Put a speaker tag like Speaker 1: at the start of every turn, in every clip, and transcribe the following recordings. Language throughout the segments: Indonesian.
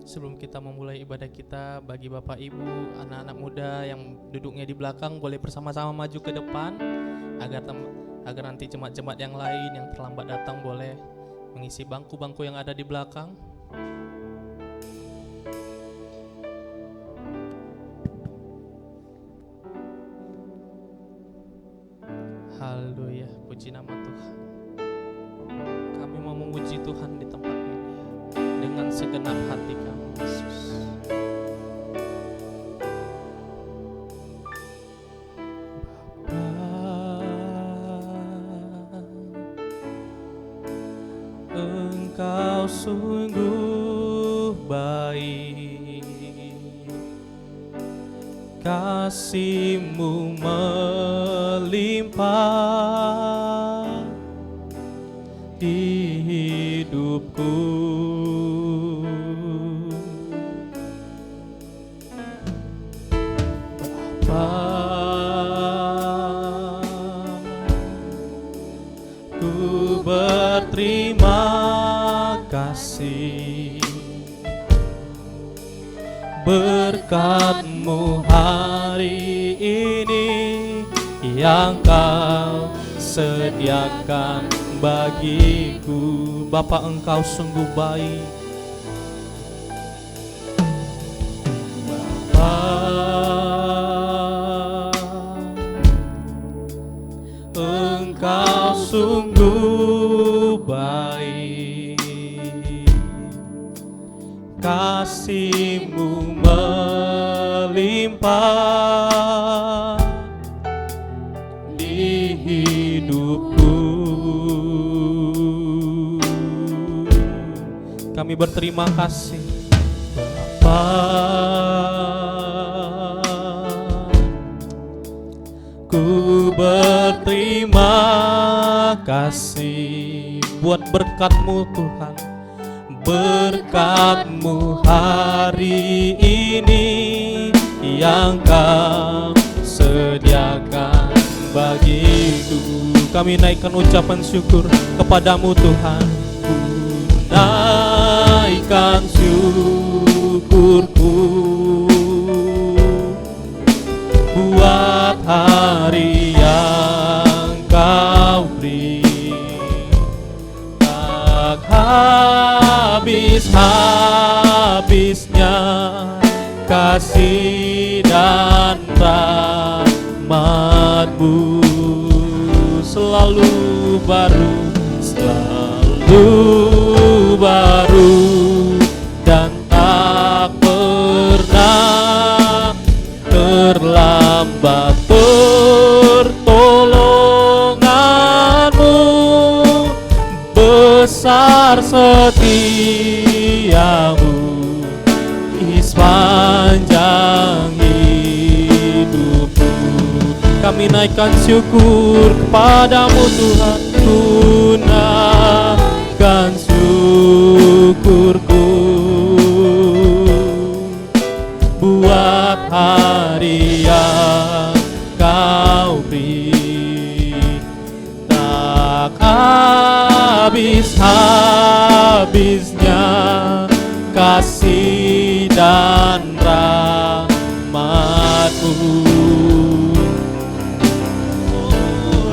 Speaker 1: Sebelum kita memulai ibadah kita, bagi Bapak Ibu, anak-anak muda yang duduknya di belakang boleh bersama-sama maju ke depan agar nanti jemaat-jemaat yang lain yang terlambat datang boleh mengisi bangku-bangku yang ada di belakang. Haleluya, puji nama Tuhan. Kami mau memuji Tuhan di tempat ini dengan segenap hati kami, Yesus. Engkau sungguh baik, kasih-Mu melimpah di hidupku. Bapa, ku berterima kasih berkat-Mu hari ini yang Kau sediakan bagiku. Bapa, Engkau sungguh baik. Bapa, Engkau sungguh baik, kasih-Mu melimpah di hidupku. Kami berterima kasih, Bapa. Ku berterima kasih buat berkat-Mu Tuhan, berkat-Mu hari ini yang Kau sediakan bagiku. Kami naikkan ucapan syukur kepadamu Tuhan. Ku naikkan syukurku buat hari yang Kau beri, tak habis-habisnya kasih dan rahmat-Mu, selalu baru dan tak pernah terlambat. Pertolongan-Mu besar, setia-Mu di sepanjang hidupku. Kami naikkan syukur kepadamu Tuhan. Ku naikkan syukurku buat hari yang Kau beri, tak habis-habisnya kasih dan rahmat-Mu,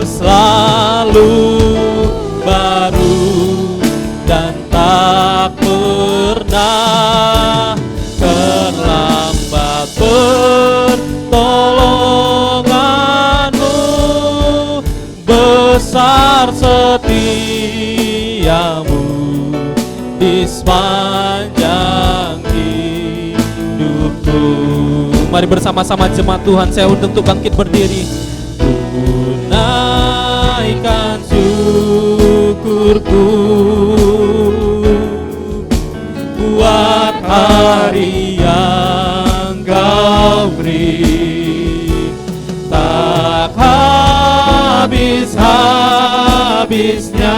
Speaker 1: selalu baru dan tak pernah terlambat. Pertolongan-Mu besar, setia-Mu di sepanjang hidupku. Mari bersama-sama jemaat Tuhan, saya untuk bangkit berdiri. Ku naikkan syukurku buat hari yang Kau beri, tak habis-habisnya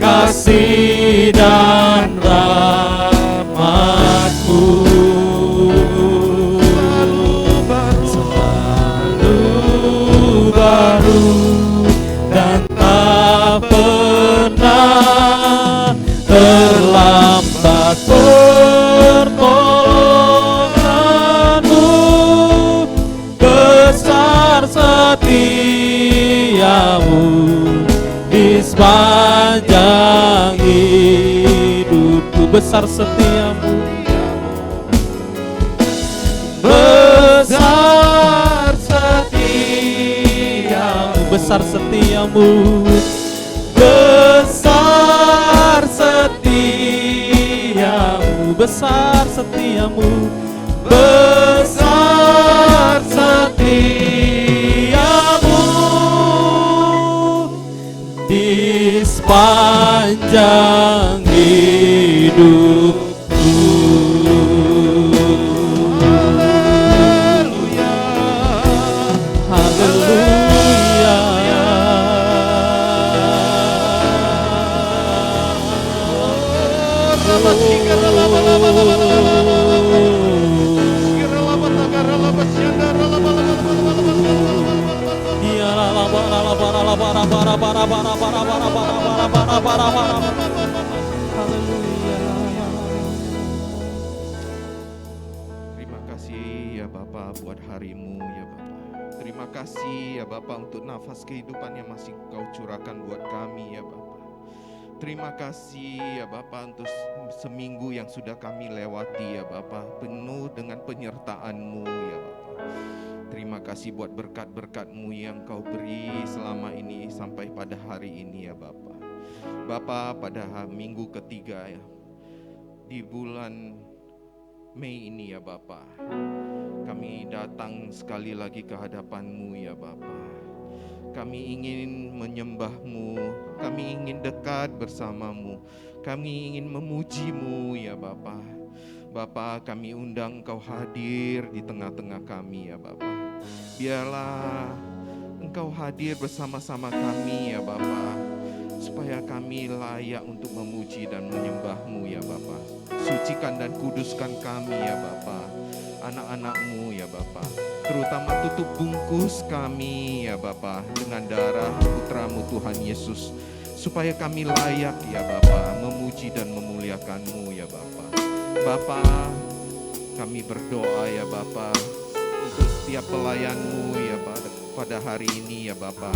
Speaker 1: kasih dan rahmat-Mu, selalu baru dan tak pernah terlambat. sepanjang hidupku. Besar setiamu, besar setiamu, besar setiamu, besar setiamu, besar setiamu, besar setiamu di sepanjang hidupku.
Speaker 2: Terima kasih ya Bapa buat hari-Mu ya Bapa. Terima kasih ya Bapa untuk nafas kehidupan yang masih Kau curahkan buat kami ya Bapa. Terima kasih ya Bapa untuk seminggu yang sudah kami lewati ya Bapa, penuh dengan penyertaan-Mu ya Bapa. Terima kasih buat berkat-berkat-Mu yang Kau beri selama ini sampai pada hari ini ya Bapa. Bapa, pada minggu ketiga ya, di bulan Mei ini ya Bapa, kami datang sekali lagi ke hadapan-Mu ya Bapa. Kami ingin menyembah-Mu, kami ingin dekat bersama-Mu, kami ingin memuji-Mu ya Bapa. Bapa, kami undang Engkau hadir di tengah-tengah kami ya Bapa. Biarlah Engkau hadir bersama-sama kami ya Bapa, supaya kami layak untuk memuji dan menyembah-Mu ya Bapa. Sucikan dan kuduskan kami ya Bapa, anak-anak-Mu ya Bapa. Terutama tutup bungkus kami ya Bapa dengan darah Putra-Mu Tuhan Yesus, supaya kami layak ya Bapa memuji dan memuliakan-Mu ya Bapa. Bapa, kami berdoa ya Bapa untuk setiap pelayan-Mu ya pada hari ini ya Bapa.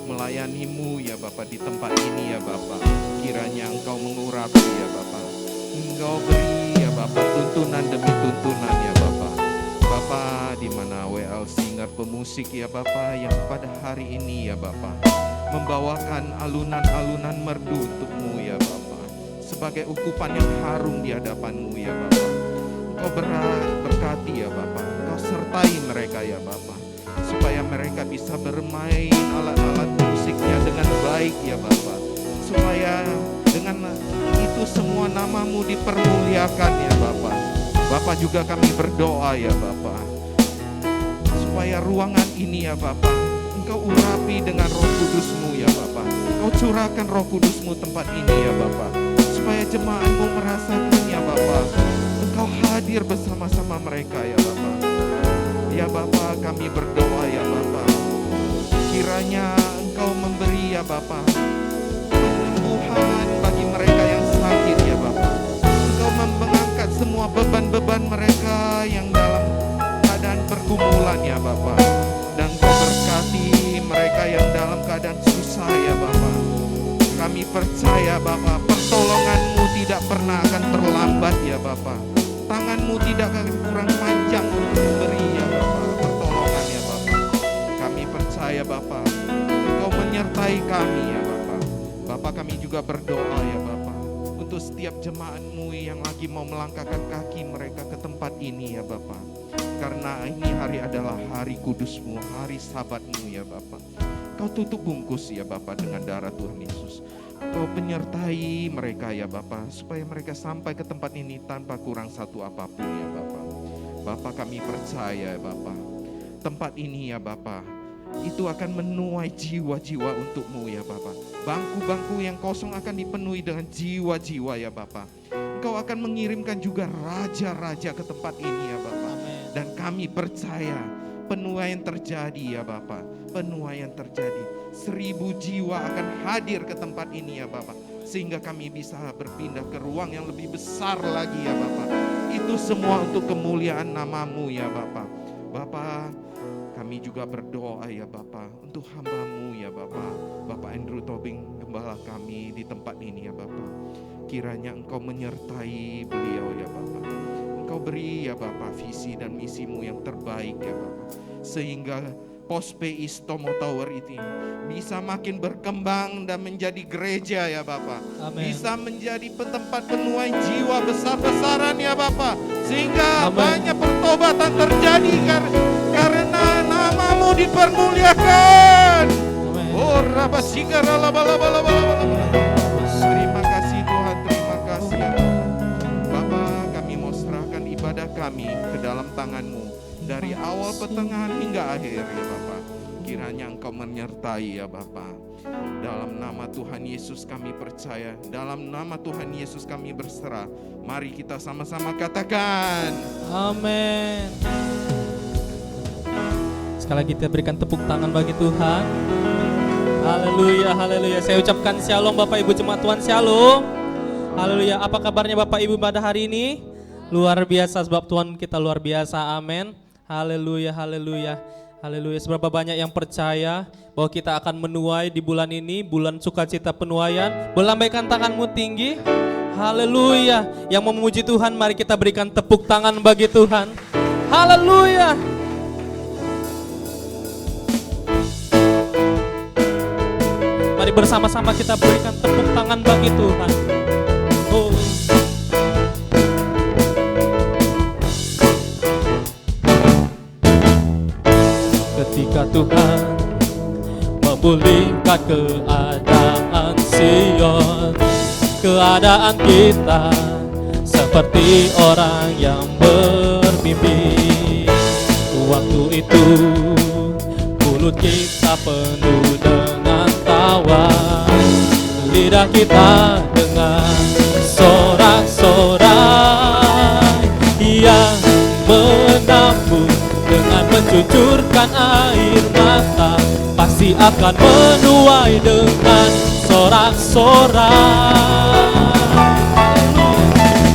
Speaker 2: Melayani-Mu ya Bapa di tempat ini ya Bapa. Kiranya Engkau mengurapi ya Bapa. Engkau beri ya Bapa tuntunan demi tuntunan ya Bapa. Bapa, di mana WL Singer pemusik ya Bapa yang pada hari ini ya Bapa membawakan alunan-alunan merdu untuk-Mu ya Bapa, sebagai ukupan yang harum di hadapan-Mu ya Bapa. Engkau berkati ya Bapa, Engkau sertai mereka ya Bapa, supaya mereka bisa bermain alat-alat musiknya dengan baik ya Bapa, supaya dengan itu semua nama-Mu dipermuliakan ya Bapa. Bapa, juga kami berdoa ya Bapa, supaya ruangan ini ya Bapa Engkau urapi dengan Roh Kudus-Mu ya Bapa. Engkau curahkan Roh Kudus-Mu tempat ini ya Bapa, supaya jemaat-Mu merasakan ya Bapa Engkau hadir bersama-sama mereka ya Bapa. Ya Bapa, kami berdoa ya Bapa, kiranya Engkau memberi ya Bapa penyembuhan bagi mereka yang sakit ya Bapa. Engkau mengangkat semua beban-beban mereka yang dalam keadaan pergumulan ya Bapa, dan Engkau berkati mereka yang dalam keadaan susah ya Bapa. Kami percaya Bapa, pertolongan-Mu tidak pernah akan terlambat ya Bapa. Tangan-Mu tidak akan kurang panjang untuk memberi ya Bapa pertolongan ya Bapa. Kami percaya Bapa, Engkau menyertai kami ya Bapa. Bapa, kami juga berdoa ya Bapa untuk setiap jemaat-Mu yang lagi mau melangkahkan kaki mereka ke tempat ini ya Bapa. Karena ini hari adalah hari kudus-Mu, hari sabat-Mu ya Bapa. Kau tutup bungkus ya Bapa dengan darah Tuhan Yesus. Kau penyertai mereka ya Bapa, supaya mereka sampai ke tempat ini tanpa kurang satu apapun ya Bapa. Bapa, kami percaya ya Bapa, tempat ini ya Bapa itu akan menuai jiwa-jiwa untuk-Mu ya Bapa. Bangku-bangku yang kosong akan dipenuhi dengan jiwa-jiwa ya Bapa. Engkau akan mengirimkan juga raja-raja ke tempat ini ya Bapa. Dan kami percaya penuaian terjadi ya Bapa, penuaian terjadi. 1000 jiwa akan hadir ke tempat ini ya Bapa, sehingga kami bisa berpindah ke ruang yang lebih besar lagi ya Bapa. Itu semua untuk kemuliaan nama-Mu ya Bapa. Bapa, kami kami juga berdoa ya Bapa untuk hamba-Mu ya Bapa, Bapak Andrew Tobing, gembala kami di tempat ini ya Bapa. Kiranya Engkau menyertai beliau ya Bapa. Engkau beri ya Bapa visi dan misi-Mu yang terbaik ya Bapa, sehingga Pos PIS Tomo Tower ini bisa makin berkembang dan menjadi gereja ya Bapa.
Speaker 1: Amin.
Speaker 2: Bisa menjadi tempat penuaian jiwa besar-besaran ya Bapa, sehingga
Speaker 1: Amin.
Speaker 2: banyak pertobatan terjadi karena nama-Mu dipermuliakan.
Speaker 1: Amin.
Speaker 2: Oh rabashigara labalabalabalabala. Terima kasih Tuhan, terima kasih ya Bapa. Bapa, kami mau serahkan ibadah kami ke dalam tangan-Mu dari awal, pertengahan hingga akhir ya Bapa. Kiranya Engkau menyertai ya Bapa. Dalam nama Tuhan Yesus kami percaya, dalam nama Tuhan Yesus kami berserah. Mari kita sama-sama katakan
Speaker 1: Amin. Sekali lagi kita berikan tepuk tangan bagi Tuhan. Haleluya, haleluya. Saya ucapkan shalom Bapak Ibu jemaat Tuhan, shalom. Haleluya. Apa kabarnya Bapak Ibu pada hari ini? Luar biasa, sebab Tuhan kita luar biasa. Amin. Haleluya, haleluya. Haleluya. Seberapa banyak yang percaya bahwa kita akan menuai di bulan ini, bulan sukacita penuaian. Berlambaikan tanganmu tinggi. Haleluya. Yang memuji Tuhan, mari kita berikan tepuk tangan bagi Tuhan. Haleluya. Mari bersama-sama kita berikan tepuk tangan bagi Tuhan. Oh. Ketika Tuhan memulihkan keadaan Sion, keadaan kita seperti orang yang bermimpi. Waktu itu mulut kita penuh dengan tawa, lidah kita dengan sorak-sorai yang menabur dengan mencucurkan air mata, pasti akan menuai dengan sorak-sorai.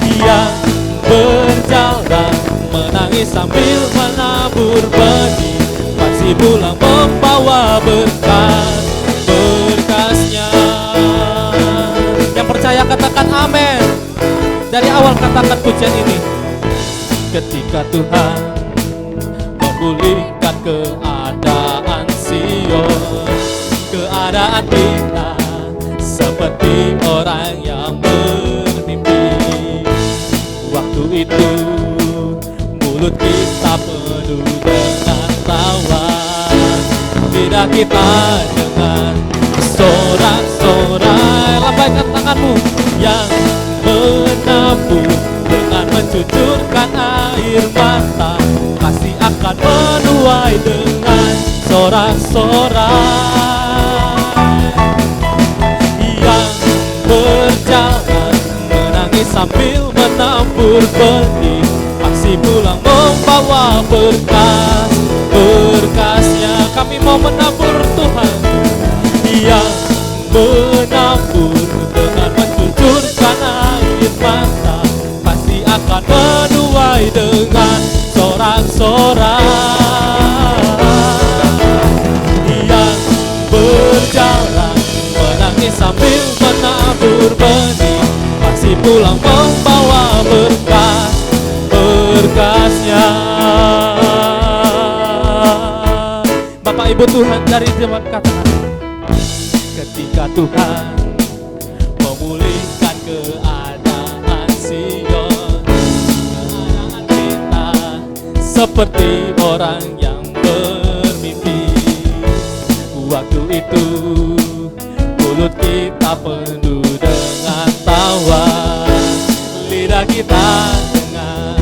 Speaker 1: Yang berjalan menangis sambil menabur benih, pasti pulang membawa berkas-berkasnya. Yang percaya katakan amin. Dari awal katakan pujian ini. Ketika Tuhan memulihkan keadaan Sion, keadaan kita seperti orang yang bermimpi. Waktu itu mulut kita penuh dengan tawa, lidah kita dengan sorak-sorai. Lambaikan tanganmu. Yang menabur dengan mencucurkan air mata, pasti akan menuai dengan sorak-sorai. Yang berjalan menangis sambil menabur benih, pasti pulang membawa berkas-berkasnya. Kami mau menabur Tuhan. Yang menabur dengan mencucurkan air mata, pasti akan menuai dengan sorak-sorai. Yang berjalan menangis sambil menabur benih, pasti pulang membawa berkas-berkasnya. Bapak Ibu Tuhan dari jemaat katakan, ketika Tuhan memulihkan keadaan Sion, keadaan kita seperti orang yang bermimpi. Waktu itu mulut kita penuh dengan tawa, lidah kita dengan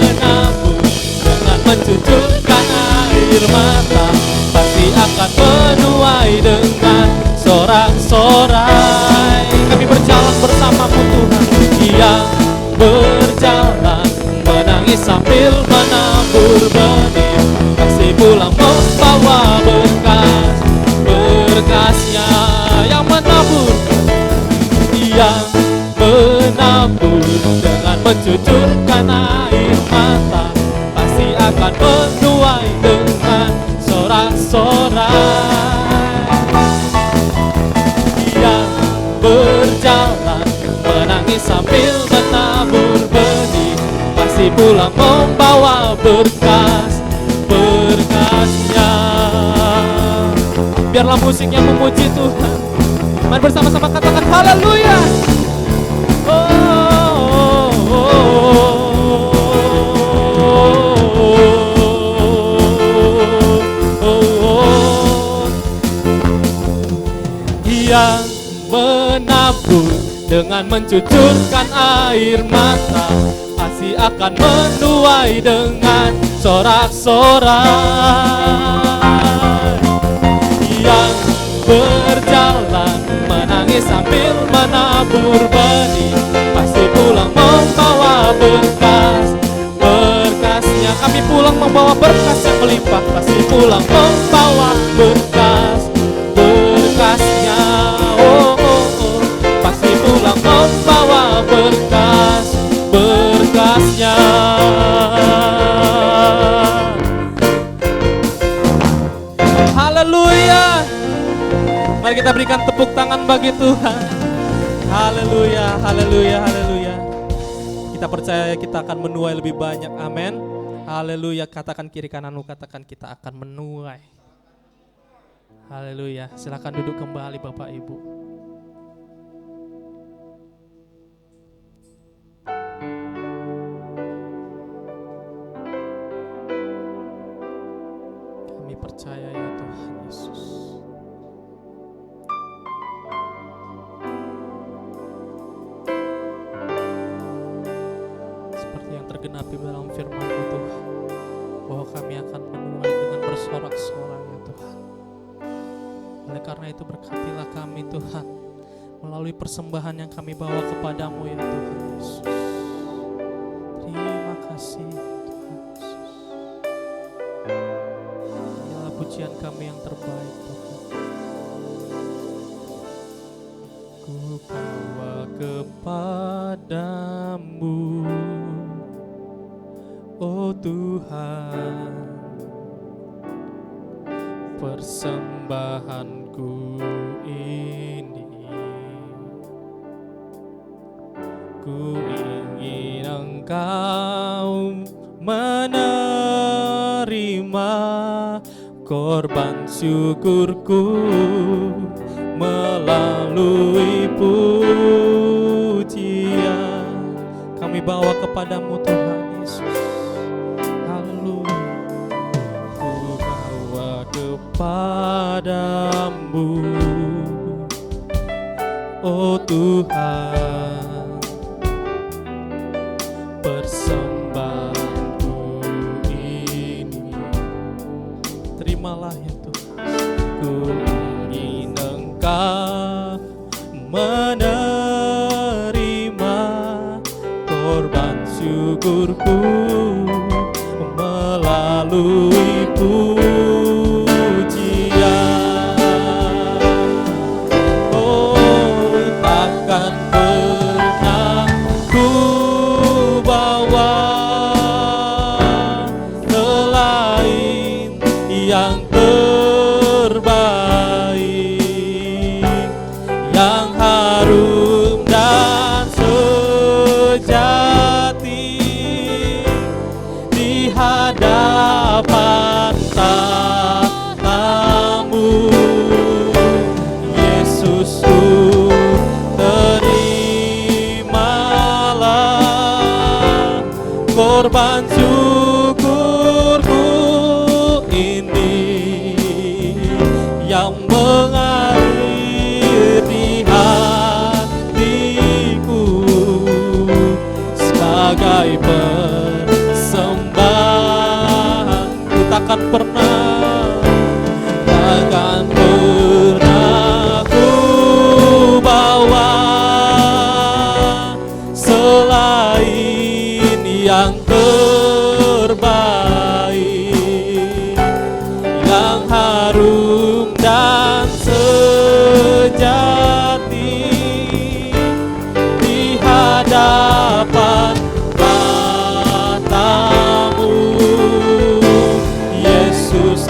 Speaker 1: menabur dengan mencucurkan air mata, pasti akan menuai dengan sorak-sorai. Kami berjalan bersamamu Tuhan. Yang berjalan menangis sambil menabur benih, pasti pulang membawa berkas-berkasnya. Yang menabur dengan mencucurkan air pulang membawa berkas-berkasnya. Biarlah musiknya memuji Tuhan. Mari bersama-sama katakan haleluya. Yang menabur dengan mencucurkan air mata, pasti akan menuai dengan sorak-sorai. Yang berjalan menangis sambil menabur benih, pasti pulang membawa berkas-berkasnya. Kami pulang membawa berkas yang melimpah, pasti pulang membawa berkas-berkasnya. Pasti pulang membawa berkas-berkasnya. Haleluya. Mari kita berikan tepuk tangan bagi Tuhan. Haleluya, haleluya, haleluya. Kita percaya kita akan menuai lebih banyak. Amin. Haleluya. Katakan kiri kananmu, katakan kita akan menuai. Haleluya. Silakan duduk kembali Bapak Ibu. Kami percaya ya Tuhan Yesus. Seperti yang tergenapi dalam firman-Mu Tuhan, bahwa kami akan menuai dengan bersorak-sorai ya Tuhan. Oleh karena itu berkatilah kami Tuhan, melalui persembahan yang kami bawa kepadamu ya Tuhan Yesus. Terima kasih Tuhan Yesus. Inilah pujian kami yang terbaik Tuhan. Ku bawa kepadamu, oh Tuhan, persembahanku ini. Ku ingin Engkau menerima korban syukurku melalui pujian. Kami bawa kepadamu Tuhan Yesus. Haleluya. Ku bawa kepadamu, oh Tuhan, persembahanku ini. Terimalah ya Tuhan. Ku ingin Engkau menerima korban syukurku melalui pujian. Oh, takkan pernah ku bawa selain yang terbaik, yang harum dan sejati di hadapan tatamu. Yesusku, terimalah korban syukurku ini yang mengalir di hatiku sebagai persembahan. Ku takkan pernah ku bawa selain yang terbaik, yang harum dan sejati di hadapan matamu. Yesus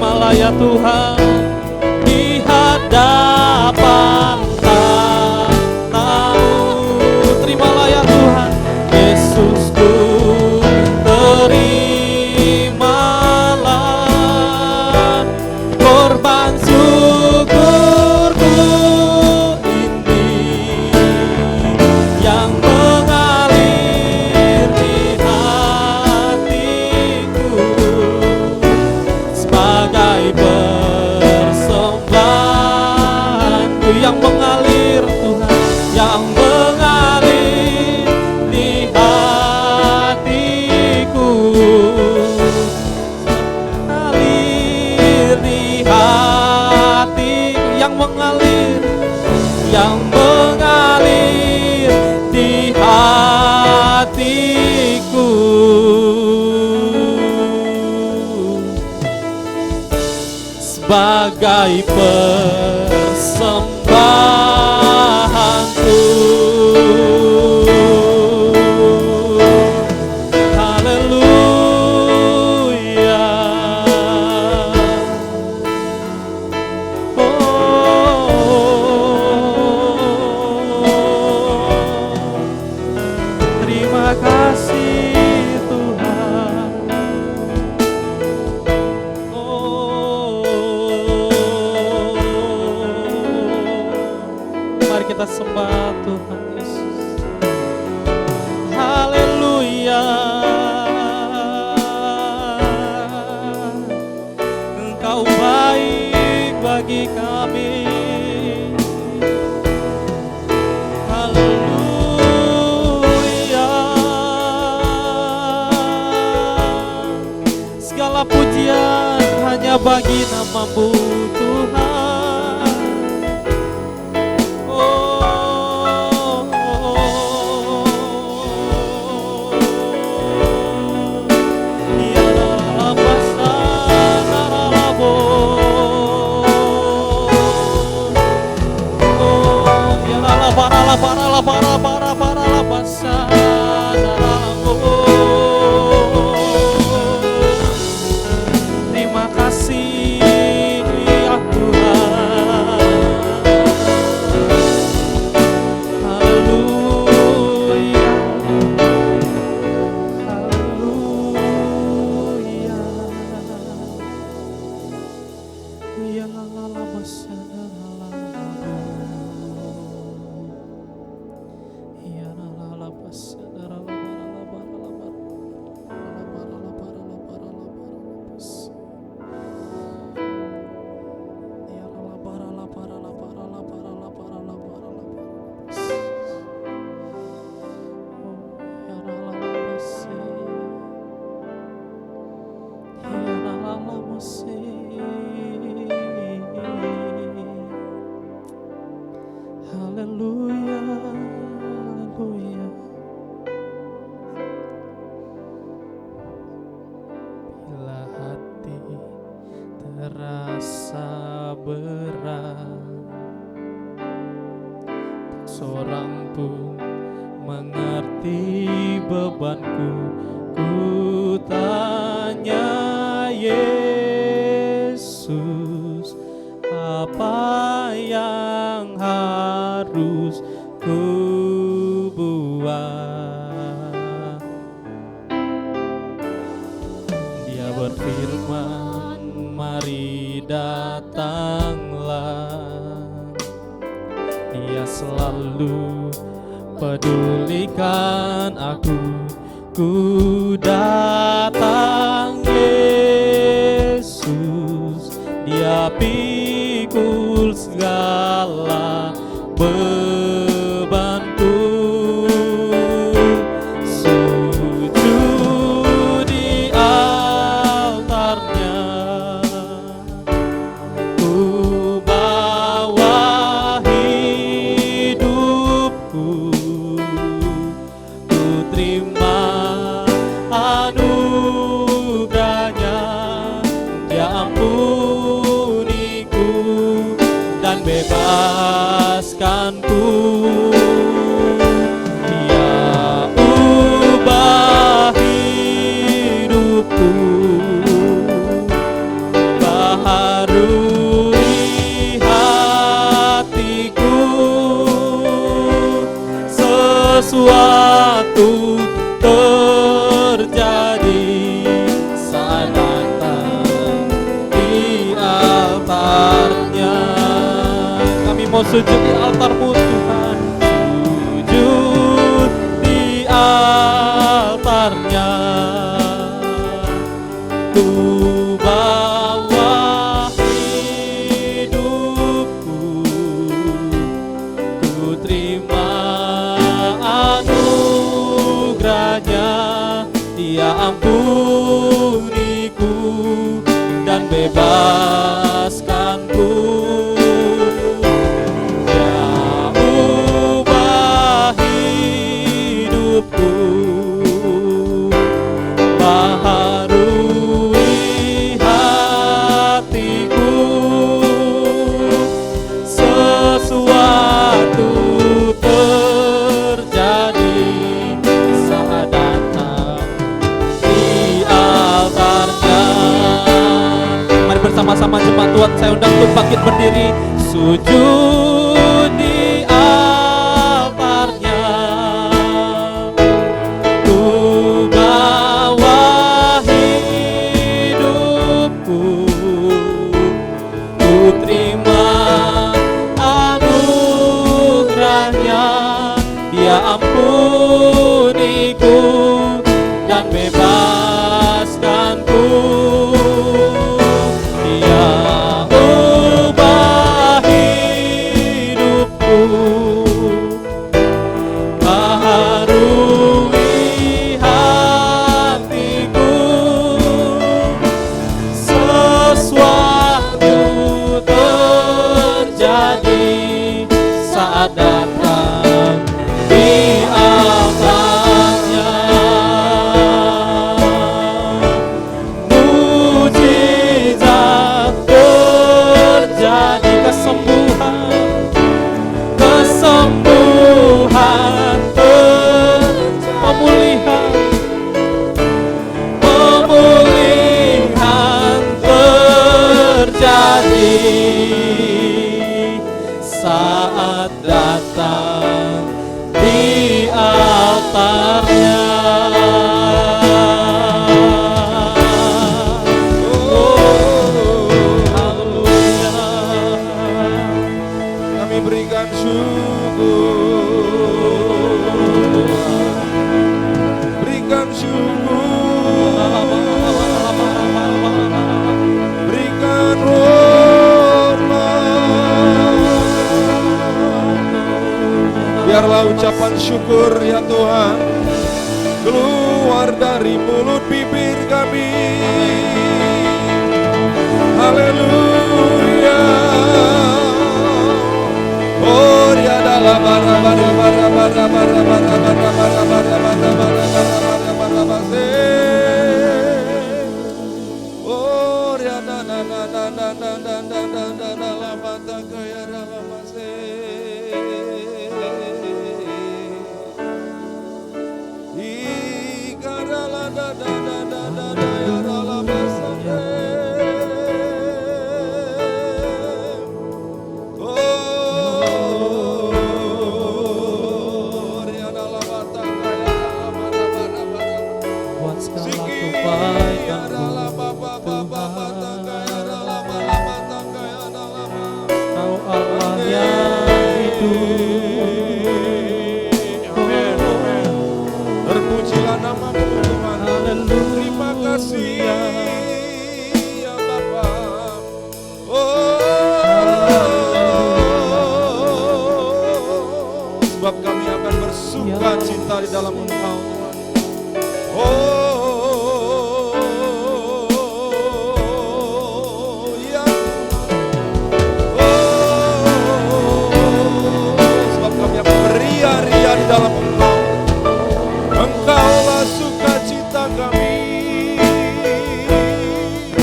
Speaker 1: terimalah ya Tuhan di hadapan tahta-Mu. Terimalah ya Tuhan Yesusku, terimalah korban syukurku ini yang mengalir di hatiku sebagai persembahanku, yang mengalir Tuhan, yang mengalir di hatiku, mengalir di hatiku, yang mengalir di hatiku, sebagai persembahanku. Haleluya. Terima kasih Tuhan. Mari kita sembah Tuhan Yesus. Haleluya. Engkau baik bagi kami. Haleluya. Segala pujian hanya bagi nama-Mu Tuhan. Terima kasih ya Tuhan. Haleluya. Haleluya. Ya la la la basana la la la. Ya la la la basana la la la la la la. Haleluya, haleluya. Bila hati terasa berat, tak seorang pun mengerti bebanku. Ku tanya Yesus, apa yang harus ku buat? Dia berfirman, mari datanglah. Dia selalu pedulikan aku. Ku datang Yesus, Dia pikul segala bebanku. Sujud di altarnya, ku bawa hidupku. Ku terima anugerahnya, Dia ampuniku dan bebaskanku. Dia ubah hidupku
Speaker 3: sesuatu terjadi saat datang di altarnya. Kami mau sujud di altar-Mu Tuhan, sujud di altarnya. Ku bawa hidupku, ku terima anugerahnya. Dia ampuniku dan bebaskanku. Dia ubah hidupku, baharui hatiku. Sesuatu terjadi saat datang di altarnya. Mari bersama-sama jemaat Tuhan, saya undang untuk bangkit berdiri, sujud di altarnya. Ku bawa hidupku, ku terima anugerahnya. Dia ampuniku dan bebaskanku. Dia ubah hidupku, baharui hatiku. Sesuatu terjadi saat datang di altarnya. Mujizat terjadi, kesembuhan, pemulihan terjadi saat datang di altarnya. Haleluya.
Speaker 2: Kami berikan syukur, berikan syukur, berikan hormat. Biarlah ucapan syukur ya Tuhan keluar dari mulut bibir kami. Haleluya. Oh ya dalam bara bara bara bara bara bara bara bara bara bara bara bara bara bara. Oh ya na na na na na na na na na na na la mata kaya dalam mase. Ikarala da da da da da da ya dalam mase.
Speaker 3: Buat segala kebaikan-Mu Tuhan, Kau Allah yang hidup.
Speaker 2: Terpujilah nama-Mu Tuhan. Terima kasih ya Bapa. Sebab kami akan bersuka cita di dalam Engkau Tuhan. Ya sebab kami akan beria-ria di dalam Engkau. Engkaulah sukacita kami.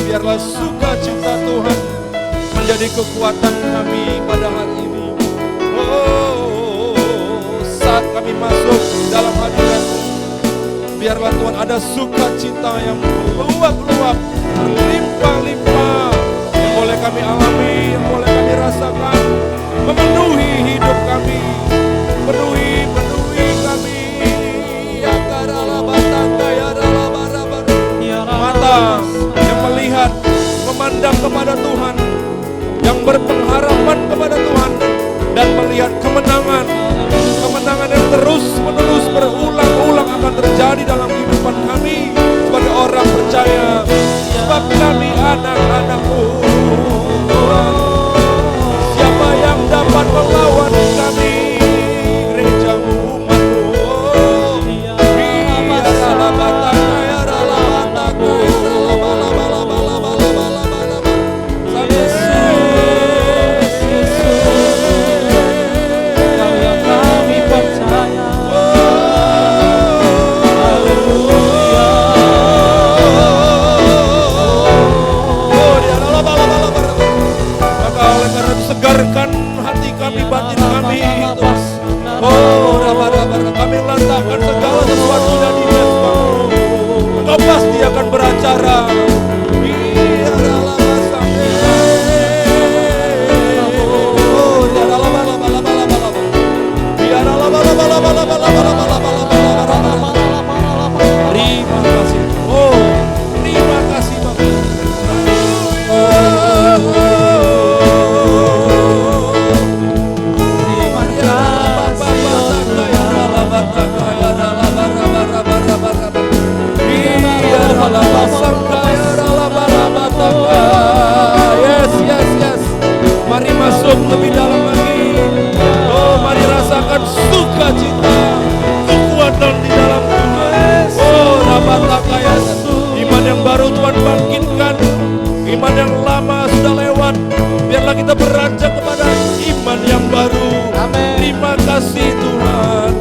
Speaker 2: Biarlah sukacita Tuhan menjadi kekuatan kami pada hari ini. Saat kami masuk dalam hadirat-Mu, biarlah Tuhan ada sukacita yang meluap-luap, berlimpah-limpah, yang boleh kami alami, yang boleh kami rasakan, memenuhi hidup kami, penuhi kami.
Speaker 4: kepada Tuhan, yang berpengharapan kepada Tuhan, dan melihat kemenangan yang terus-menerus berulang-ulang akan terjadi dalam kehidupan kami sebagai orang percaya, sebab kami anak-anak-Mu. Siapa yang dapat melawan kami, gereja-Mu, umat-Mu? Segarkan hati kami, batin kami. Kami letakkan segala sesuatu dari Yesus. Engkau pasti akan beracara. Terima kasih. Terima kasih Bapak. Yes. Mari masuk lebih dalam lagi. Oh, mari rasakan sukacita, kekuatan di dalam Tuhan. Oh, rabatakaya. Iman yang baru Tuhan bangkitkan. Iman yang lama sudah lewat. Biarlah kita beranjak kepada iman yang baru. Terima kasih Tuhan.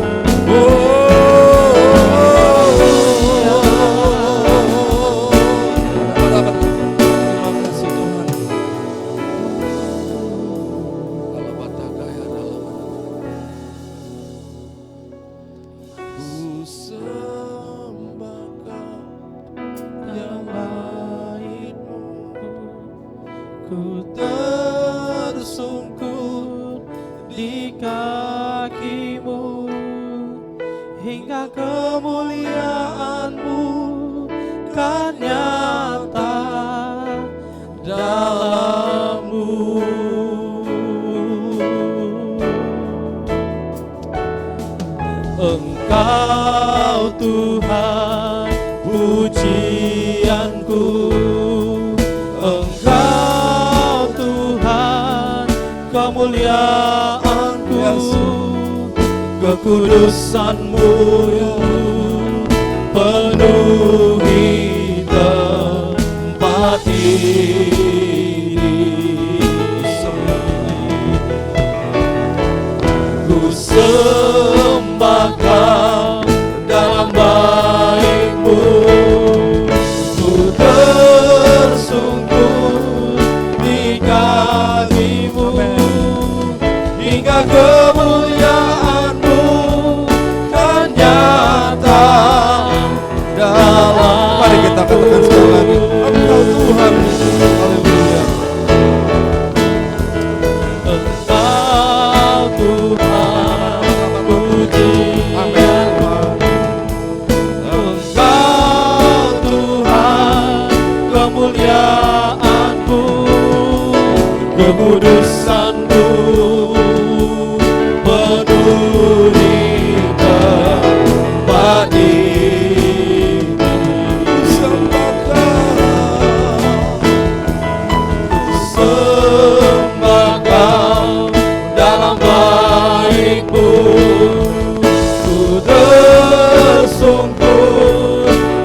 Speaker 3: Ku tersungkur di kaki-Mu, hingga kemuliaan-Mu kan nyata dalam-Mu. Engkau Tuhan pujianku, Engkau Tuhan kemuliaanku, kekudusan-Mu penuhi tempat ini. Ku sembah Kau dalam baik-Mu, ku tersungkur di kaki-Mu, hingga kemuliaan-Mu kan nyata dalam.
Speaker 4: Mari kita katakan sekali lagi, Engkau Tuhan. Haleluya.
Speaker 3: Engkau Tuhan pujianku, Engkau Tuhan kemuliaanku, kekudusan-Mu penuhi tempat ini. Sembah Kau dalam baik-Mu, ku tersungkur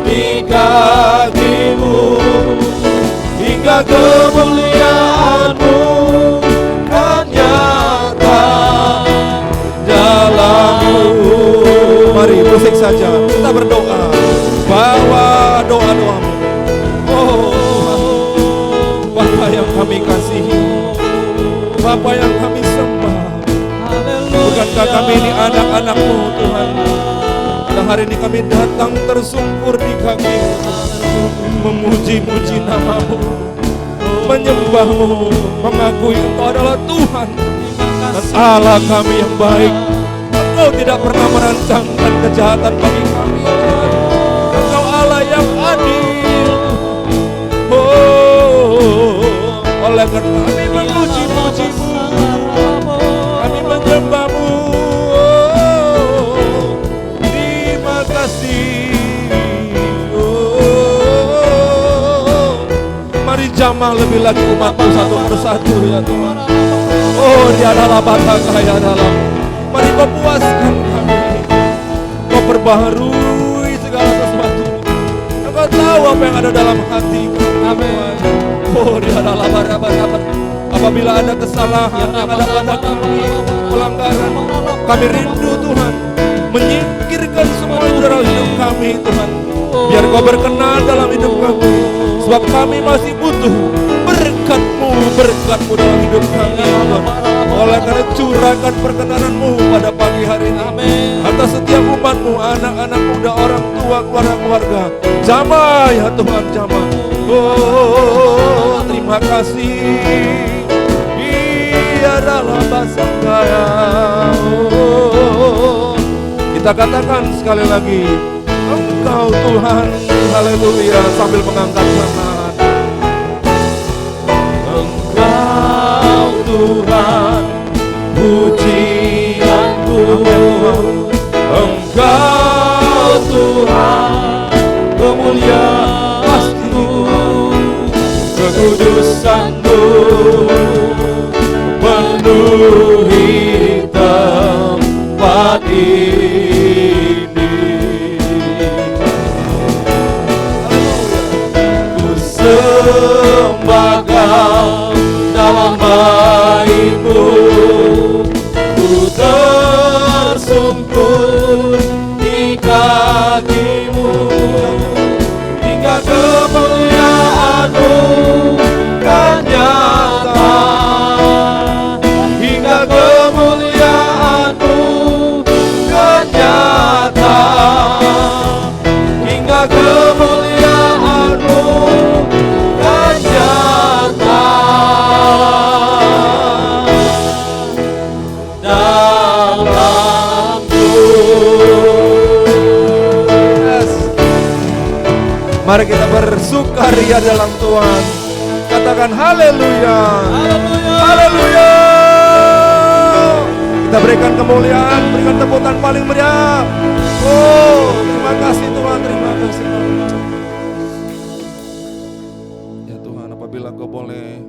Speaker 3: di kaki-Mu, hingga kemuliaan-Mu kan nyata dalam-Mu.
Speaker 4: Mari musik saja, kita berdoa. Bawa doa-doamu. Oh Tuhan, Bapa yang kami kasihi, Bapa yang kami sembah. Bukankah kami ini anak-anak-Mu Tuhan? Dan hari ini kami datang tersungkur di kaki-Mu, memuji-muji nama-Mu, menyembah-Mu, mengakui Engkau adalah Tuhan dan Allah kami yang baik. Engkau tidak pernah merancangkan kejahatan bagi kami. Engkau Allah yang adil. Oh, Oleh karena kami memuji-muji-Mu, kami menyembah-Mu. Terima kasih. Mari jamah lebih lagi umat-Mu satu persatu ya Tuhan. Oh, Dia adalah bata kaya dalam. Mari Kau puaskan kami, Kau perbaharui segala sesuatu. Engkau tahu apa yang ada dalam hati kami. Oh, Dia adalah bara-bara. Apabila ada kesalahan yang ada pada kami, pelanggaran, kami rindu Tuhan menyingkirkan semua itu dalam hidup kami Tuhan. Biar Kau berkenan dalam hidup kami, sebab kami masih butuh berkat-Mu dalam hidup kami Tuhan. Oleh karena curahkan perkenanan-Mu pada pagi hari ini atas setiap umat-Mu, anak-anak muda, orang tua, keluarga. Jamah ya Tuhan, jamah. Oh, terima kasih. Dia adalah basa kaya. Oh, kita katakan sekali lagi, Engkau Tuhan, haleluya, sambil mengangkat tangan. Engkau Tuhan, pujianku. Engkau Tuhan, kemuliaanku, kekudusan-Mu penuhi tempat ini. Ku sembah Kau dalam baik-Mu, ku tersungkur di kaki-Mu, hingga kemuliaan-Mu kan nyata, hingga kemuliaan-Mu kan nyata, hingga kemuliaan-Mu kan nyata dalamku. Mari kita bersukaria dalam Tuhan. Katakan haleluya. Haleluya. Kita berikan kemuliaan, berikan tepukan paling meriah. Oh, terima kasih Tuhan, terima kasih. Ya Tuhan, apabila Kau boleh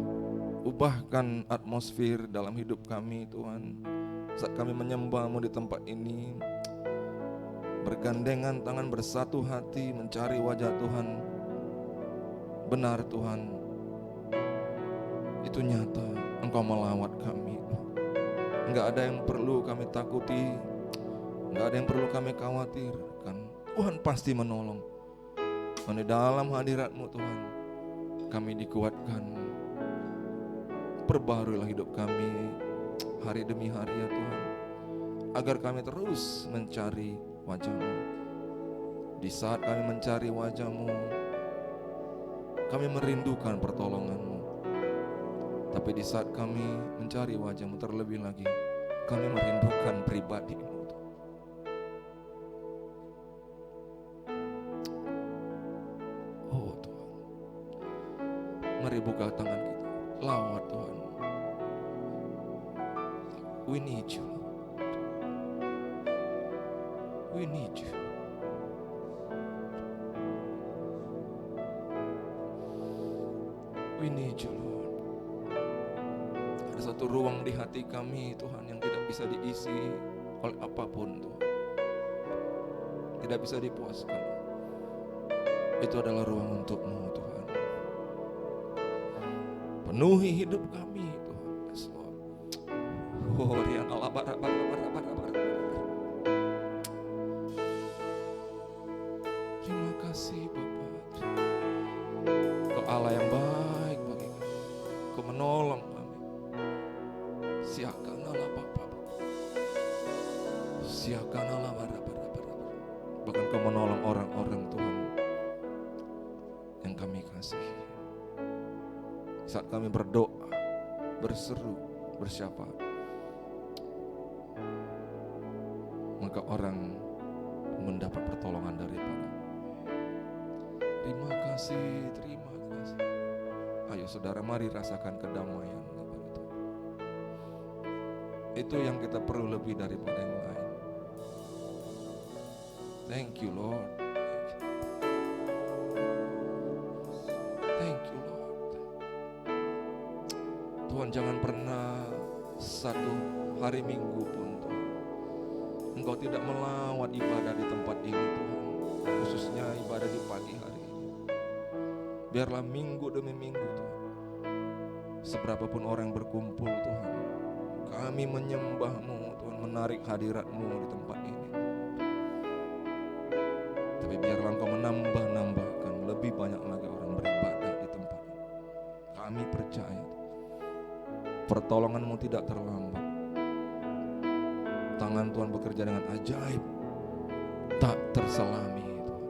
Speaker 4: ubahkan atmosfer dalam hidup kami Tuhan, saat kami menyembah-Mu di tempat ini, bergandengan tangan, bersatu hati mencari wajah Tuhan. Benar Tuhan, itu nyata, Engkau melawat kami. Enggak ada yang perlu kami takuti, enggak ada yang perlu kami khawatirkan. Tuhan pasti menolong. Dan di dalam hadirat-Mu Tuhan, kami dikuatkan. Perbaharuilah hidup kami hari demi hari ya Tuhan, agar kami terus mencari wajah-Mu. Di saat kami mencari wajah-Mu, kami merindukan pertolongan-Mu. Tapi di saat kami mencari wajah-Mu terlebih lagi, kami merindukan pribadi-Mu. Oh Tuhan, mari buka tangan kita, lawat Tuhan. We need You. We need You. We need You, Lord. Ada satu ruang di hati kami, Tuhan, yang tidak bisa diisi oleh apapun, Tuhan. Tidak bisa dipuaskan. Itu adalah ruang untuk-Mu, Tuhan. Penuhi hidup kami, Tuhan. Yes, Lord. Oh, rian Allah bara. Terima kasih, Bapa. Kau Allah yang baik bagi kami. Kau menolong kami. Siakanlah Bapa. Siakanlah bara. Bahkan Kau menolong orang-orang Tuhan yang kami kasihi. Saat kami berdoa, berseru, bersyafaat, maka orang mendapat pertolongan daripada. Terima kasih, terima kasih. Ayo saudara, mari rasakan kedamaian kepada Tuhan. Itu yang kita perlu lebih daripada yang lain. Thank you Lord. Thank you Lord. Tuhan, jangan pernah satu hari Minggu pun Tuhan Engkau tidak melawat ibadah di tempat ini Tuhan, khususnya ibadah di pagi hari ini. Biarlah minggu demi minggu Tuhan, seberapapun orang yang berkumpul Tuhan, kami menyembah-Mu Tuhan, menarik hadirat-Mu di tempat ini. Tapi biarlah Engkau menambahkan lebih banyak lagi orang beribadah di tempat ini. Kami percaya pertolongan-Mu tidak terlambat. Tangan Tuhan bekerja dengan ajaib, tak terselami Tuhan.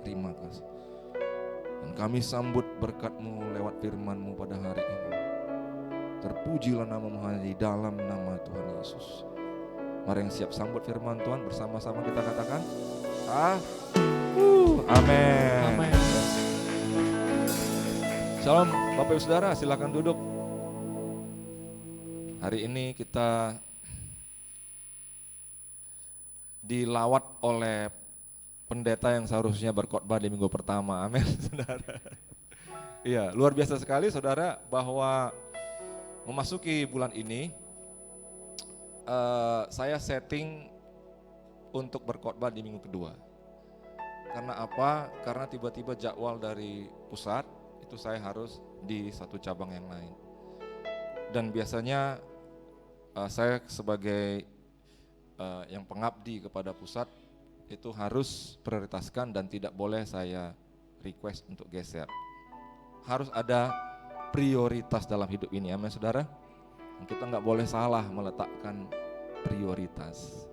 Speaker 4: Terima kasih. Dan kami sambut berkat-Mu lewat firman-Mu pada hari ini. Terpujilah nama-Mu hanya di dalam nama Tuhan Yesus. Mari yang siap sambut firman Tuhan, bersama-sama kita katakan amin.
Speaker 1: Amin.
Speaker 4: Shalom Bapak Ibu Saudara, silakan duduk. Hari ini kita dilawat oleh pendeta yang seharusnya berkhotbah di minggu pertama. Amin, saudara. Iya, luar biasa sekali saudara bahwa memasuki bulan ini saya setting untuk berkhotbah di minggu kedua. Karena apa? Karena tiba-tiba jadwal dari pusat itu saya harus di satu cabang yang lain. Dan biasanya saya sebagai yang pengabdi kepada pusat itu harus prioritaskan dan tidak boleh saya request untuk geser. Harus ada prioritas dalam hidup ini, amin saudara. Kita nggak boleh salah meletakkan prioritas.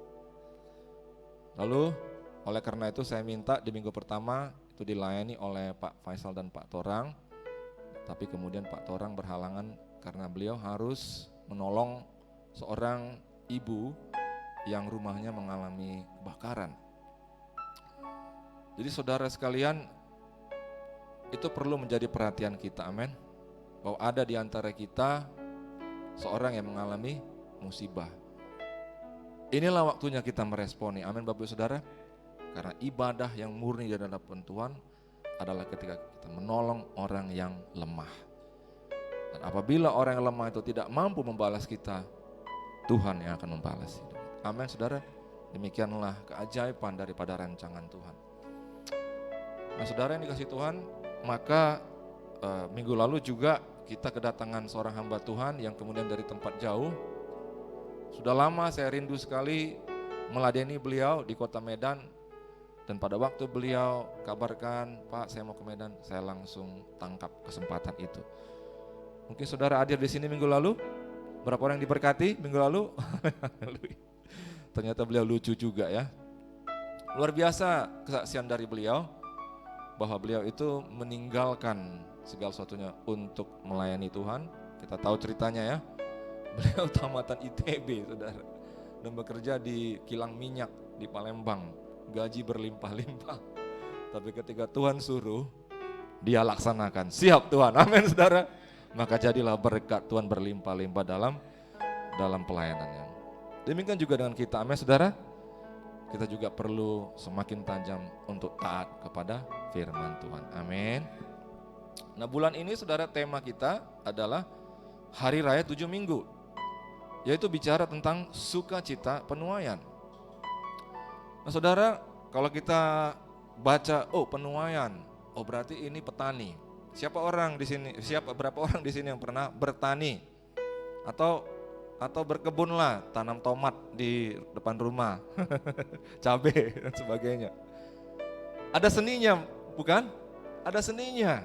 Speaker 4: Lalu oleh karena itu saya minta di minggu pertama itu dilayani oleh Pak Faisal dan Pak Torang. Tapi kemudian Pak Torang berhalangan karena beliau harus menolong seorang ibu yang rumahnya mengalami kebakaran. Jadi saudara sekalian, itu perlu menjadi perhatian kita, amin. Bahwa ada di antara kita seorang yang mengalami musibah. Inilah waktunya kita meresponi, amin Bapak Ibu Saudara. Karena ibadah yang murni dan hadapan Tuhan adalah ketika kita menolong orang yang lemah. Dan apabila orang yang lemah itu tidak mampu membalas kita, Tuhan yang akan membalas hidup. Amin saudara. Demikianlah keajaiban daripada rancangan Tuhan. Nah saudara yang dikasihi Tuhan, maka minggu lalu juga kita kedatangan seorang hamba Tuhan yang kemudian dari tempat jauh. Sudah lama saya rindu sekali meladeni beliau di kota Medan. Dan pada waktu beliau kabarkan, Pak saya mau ke Medan, saya langsung tangkap kesempatan itu. Mungkin saudara hadir di sini minggu lalu. Berapa orang yang diberkati minggu lalu? Ternyata beliau lucu juga ya. Luar biasa kesaksian dari beliau bahwa beliau itu meninggalkan segala sesuatunya untuk melayani Tuhan. Kita tahu ceritanya ya. Beliau tamatan ITB saudara dan bekerja di kilang minyak di Palembang. Gaji berlimpah-limpah. Tapi ketika Tuhan suruh, dia laksanakan. Siap Tuhan, amin saudara. Maka jadilah berkat Tuhan berlimpah-limpah dalam pelayanannya. Demikian juga dengan kita, amin saudara. Kita juga perlu semakin tajam untuk taat kepada firman Tuhan, amin. Nah bulan ini saudara tema kita adalah Hari Raya 7 Minggu. Yaitu bicara tentang sukacita penuaian. Nah saudara, kalau kita baca, penuaian, berarti ini petani. Berapa orang di sini yang pernah bertani atau berkebun lah, tanam tomat di depan rumah, cabai dan sebagainya. Ada seninya, bukan? Ada seninya.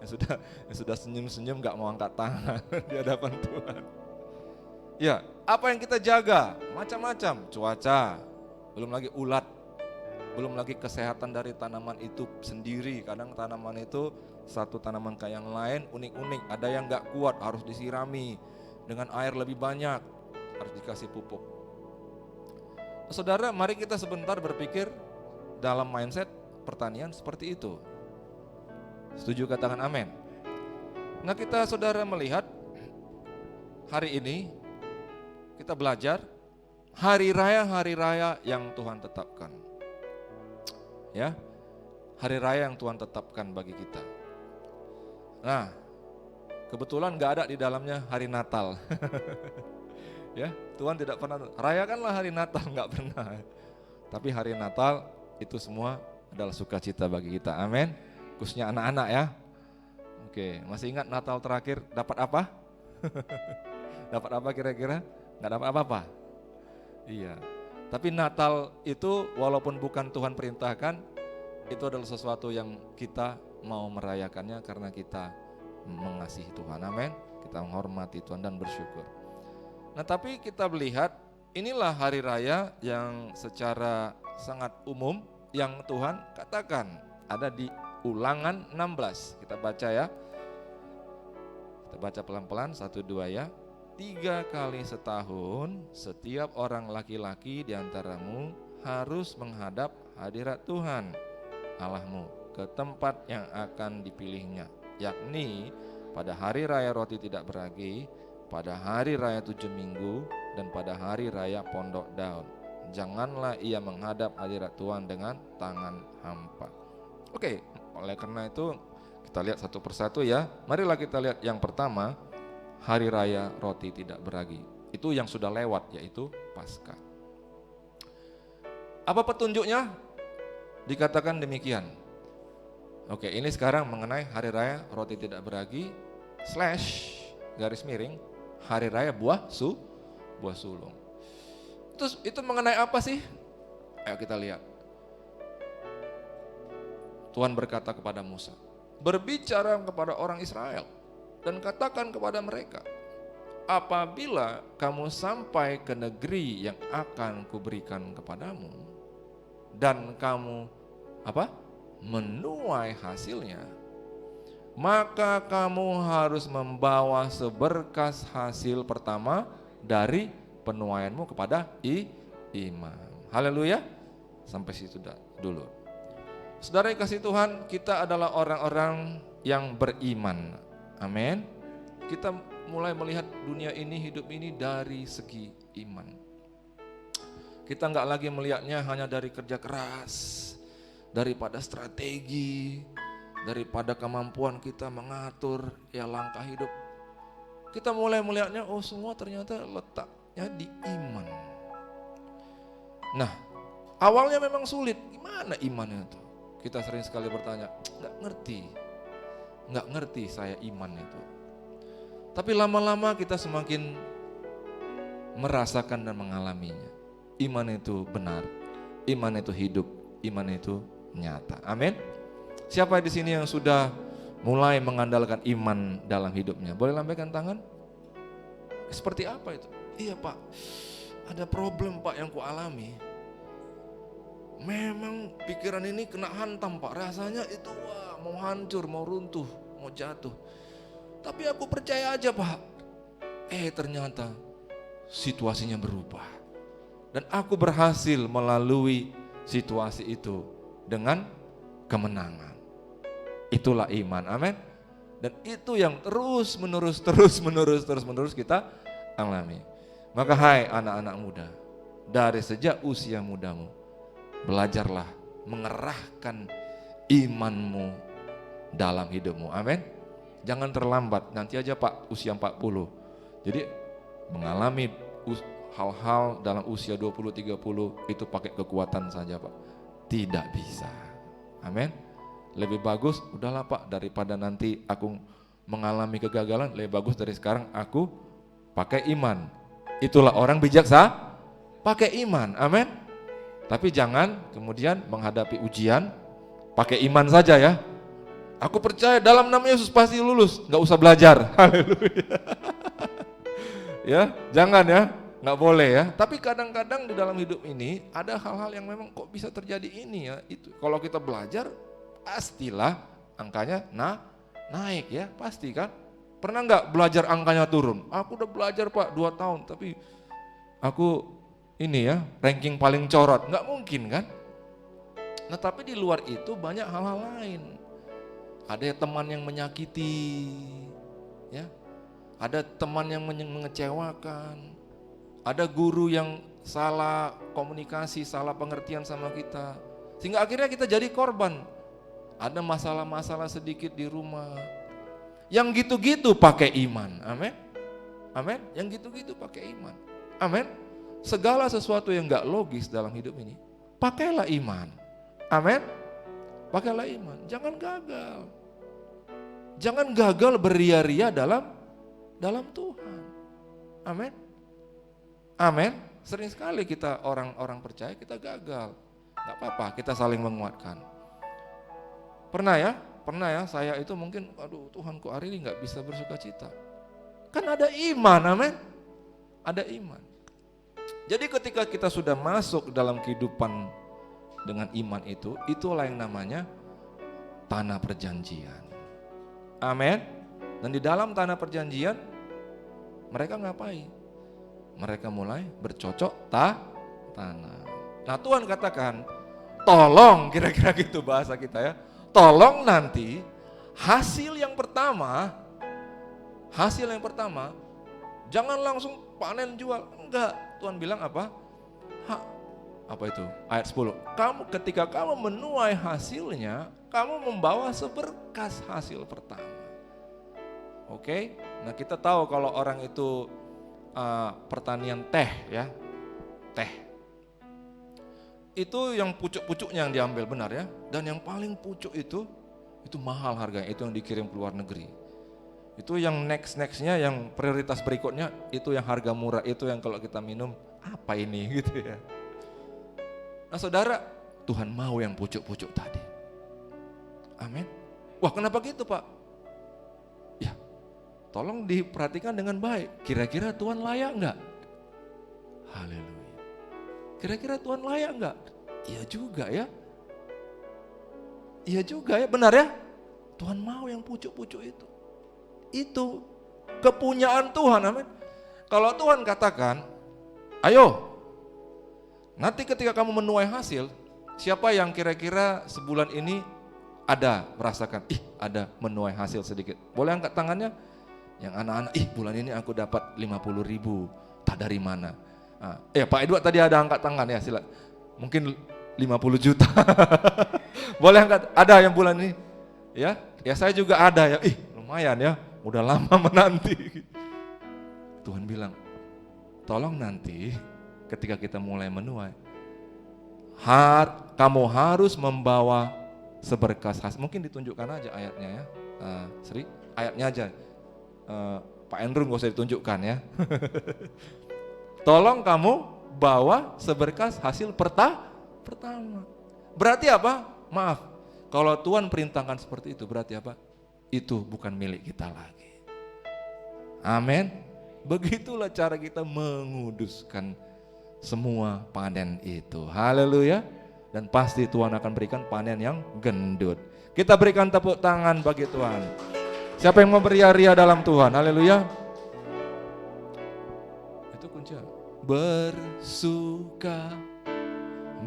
Speaker 4: Yang sudah senyum-senyum nggak mau angkat tangan di hadapan Tuhan. Ya, apa yang kita jaga? Macam-macam, cuaca, belum lagi ulat, belum lagi kesehatan dari tanaman itu sendiri. Kadang tanaman itu satu tanaman kayak yang lain unik-unik. Ada yang nggak kuat, harus disirami dengan air lebih banyak, harus dikasih pupuk. Saudara, mari kita sebentar berpikir dalam mindset pertanian seperti itu. Setuju katakan amin. Nah, kita saudara melihat hari ini kita belajar hari raya yang Tuhan tetapkan. Ya, hari raya yang Tuhan tetapkan bagi kita. Nah, kebetulan gak ada di dalamnya hari Natal. Ya, Tuhan tidak pernah rayakanlah hari Natal, nggak pernah. Tapi hari Natal itu semua adalah sukacita bagi kita. Amin. Khususnya anak-anak ya. Oke, masih ingat Natal terakhir dapat apa? Dapat apa kira-kira? Nggak dapat apa-apa. Iya. Tapi Natal itu walaupun bukan Tuhan perintahkan, itu adalah sesuatu yang kita mau merayakannya karena kita mengasihi Tuhan. Amin. Kita menghormati Tuhan dan bersyukur. Nah, tapi kita melihat inilah hari raya yang secara sangat umum yang Tuhan katakan ada di Ulangan 16. Kita baca ya. Kita baca pelan-pelan 1 2 ya. 3 kali setahun setiap orang laki-laki di antaramu harus menghadap hadirat Tuhan Allahmu ke tempat yang akan dipilihnya, yakni pada hari raya roti tidak beragi, pada hari raya 7 minggu, dan pada hari raya pondok daun. Janganlah ia menghadap hadirat Tuhan dengan tangan hampa. Oke, oleh karena itu kita lihat satu persatu ya. Marilah kita lihat yang pertama, hari raya roti tidak beragi. Itu yang sudah lewat, yaitu Paskah. Apa petunjuknya? Dikatakan demikian. Oke, ini sekarang mengenai hari raya roti tidak beragi / garis miring hari raya buah sulung. Terus itu mengenai apa sih? Ayo kita lihat. Tuhan berkata kepada Musa, berbicara kepada orang Israel dan katakan kepada mereka, apabila kamu sampai ke negeri yang akan kuberikan kepadamu dan kamu menuai hasilnya, maka kamu harus membawa seberkas hasil pertama dari penuaianmu kepada imam. Haleluya. Sampai situ dulu. Saudara yang kasih Tuhan, kita adalah orang-orang yang beriman. Amin. Kita mulai melihat dunia ini, hidup ini dari segi iman. Kita enggak lagi melihatnya hanya dari kerja keras, daripada strategi, daripada kemampuan kita mengatur ya langkah hidup. Kita mulai melihatnya, oh semua ternyata letaknya di iman. Nah, awalnya memang sulit. Gimana imannya itu? Kita sering sekali bertanya, nggak ngerti saya iman itu. Tapi lama-lama kita semakin merasakan dan mengalaminya. Iman itu benar, iman itu hidup, iman itu nyata. Amin. Siapa di sini yang sudah mulai mengandalkan iman dalam hidupnya? Boleh lambaikan tangan? Seperti apa itu? Iya Pak, ada problem Pak yang ku alami. Memang pikiran ini kena hantam Pak, rasanya itu wah mau hancur, mau runtuh, mau jatuh. Tapi aku percaya aja Pak. Ternyata situasinya berubah. Dan aku berhasil melalui situasi itu dengan kemenangan. Itulah iman, amin. Dan itu yang terus menerus kita alami. Maka hai anak-anak muda, dari sejak usia mudamu, belajarlah mengerahkan imanmu dalam hidupmu, amin. Jangan terlambat, nanti aja Pak usia 40. Jadi mengalami hal-hal dalam usia 20-30 itu pakai kekuatan saja Pak. Tidak bisa, amin. Lebih bagus, udahlah Pak, daripada nanti aku mengalami kegagalan, lebih bagus dari sekarang aku pakai iman. Itulah orang bijaksana, pakai iman, amin. Tapi jangan kemudian menghadapi ujian pakai iman saja ya. Aku percaya dalam nama Yesus pasti lulus, nggak usah belajar. Haleluya. Ya, jangan ya, nggak boleh ya. Tapi kadang-kadang di dalam hidup ini ada hal-hal yang memang kok bisa terjadi ini ya. Itu kalau kita belajar pastilah angkanya naik ya, pasti kan. Pernah nggak belajar angkanya turun? Aku udah belajar Pak 2 tahun, tapi aku ini ya ranking paling corot, nggak mungkin kan? Nah tapi di luar itu banyak hal-hal lain. Ada teman yang menyakiti,
Speaker 3: ya. Ada teman yang mengecewakan, ada guru yang salah komunikasi, salah pengertian sama kita, sehingga akhirnya kita jadi korban. Ada masalah-masalah sedikit di rumah, yang gitu-gitu pakai iman, amin, amin. Yang gitu-gitu pakai iman, amin. Segala sesuatu yang gak logis dalam hidup ini, pakailah iman, amin. Pakailah iman, jangan gagal. Jangan gagal beria-ria dalam Tuhan. Amin. Amin. Sering sekali kita orang-orang percaya kita gagal. Gak apa-apa, kita saling menguatkan. Pernah ya saya itu mungkin, aduh Tuhan kok hari ini gak bisa bersuka cita. Kan ada iman, amin. Ada iman. Jadi ketika kita sudah masuk dalam kehidupan dengan iman itu, itulah yang namanya tanah perjanjian. Amin. Dan di dalam tanah perjanjian mereka ngapain? Mereka mulai bercocok tanah. Nah Tuhan katakan, tolong, kira-kira gitu bahasa kita ya, tolong nanti hasil yang pertama jangan langsung panen jual. Enggak, Tuhan bilang apa? Apa itu? Ayat 10. Ketika kamu menuai hasilnya, kamu membawa seberkas hasil pertama. Oke? Nah kita tahu kalau orang itu pertanian teh ya, teh itu yang pucuk-pucuknya yang diambil, benar ya. Dan yang paling pucuk itu mahal harganya, itu yang dikirim ke luar negeri. Itu yang nextnya, yang prioritas berikutnya, itu yang harga murah, itu yang kalau kita minum apa ini gitu ya. Nah saudara, Tuhan mau yang pucuk-pucuk tadi. Amin. Wah kenapa gitu Pak? Ya tolong diperhatikan dengan baik. Kira-kira Tuhan layak enggak? Haleluya. Kira-kira Tuhan layak enggak? Iya juga ya. Iya juga ya, benar ya. Tuhan mau yang pucuk-pucuk itu. Itu kepunyaan Tuhan, amin. Kalau Tuhan katakan, ayo, nanti ketika kamu menuai hasil, siapa yang kira-kira sebulan ini ada merasakan, ada menuai hasil sedikit. Boleh angkat tangannya? Yang anak-anak, bulan ini aku dapat 50.000, tak dari mana? Pak Edward tadi ada angkat tangan ya, silakan. Mungkin 50 juta. Boleh angkat, ada yang bulan ini? Ya saya juga ada ya, lumayan ya, udah lama menanti. Tuhan bilang, tolong nanti ketika kita mulai menuai, kamu harus membawa seberkas hasil. Mungkin ditunjukkan aja ayatnya ya, Sri, ayatnya aja. Pak Endrung gak usah ditunjukkan ya. Tolong kamu bawa seberkas hasil pertama. Berarti apa? Maaf, kalau Tuhan perintahkan seperti itu berarti apa? Itu bukan milik kita lagi. Amin. Begitulah cara kita menguduskan semua panen itu. Haleluya. Dan pasti Tuhan akan berikan panen yang gendut. Kita berikan tepuk tangan bagi Tuhan. Siapa yang mau beria-ria dalam Tuhan? Haleluya. Itu kunci.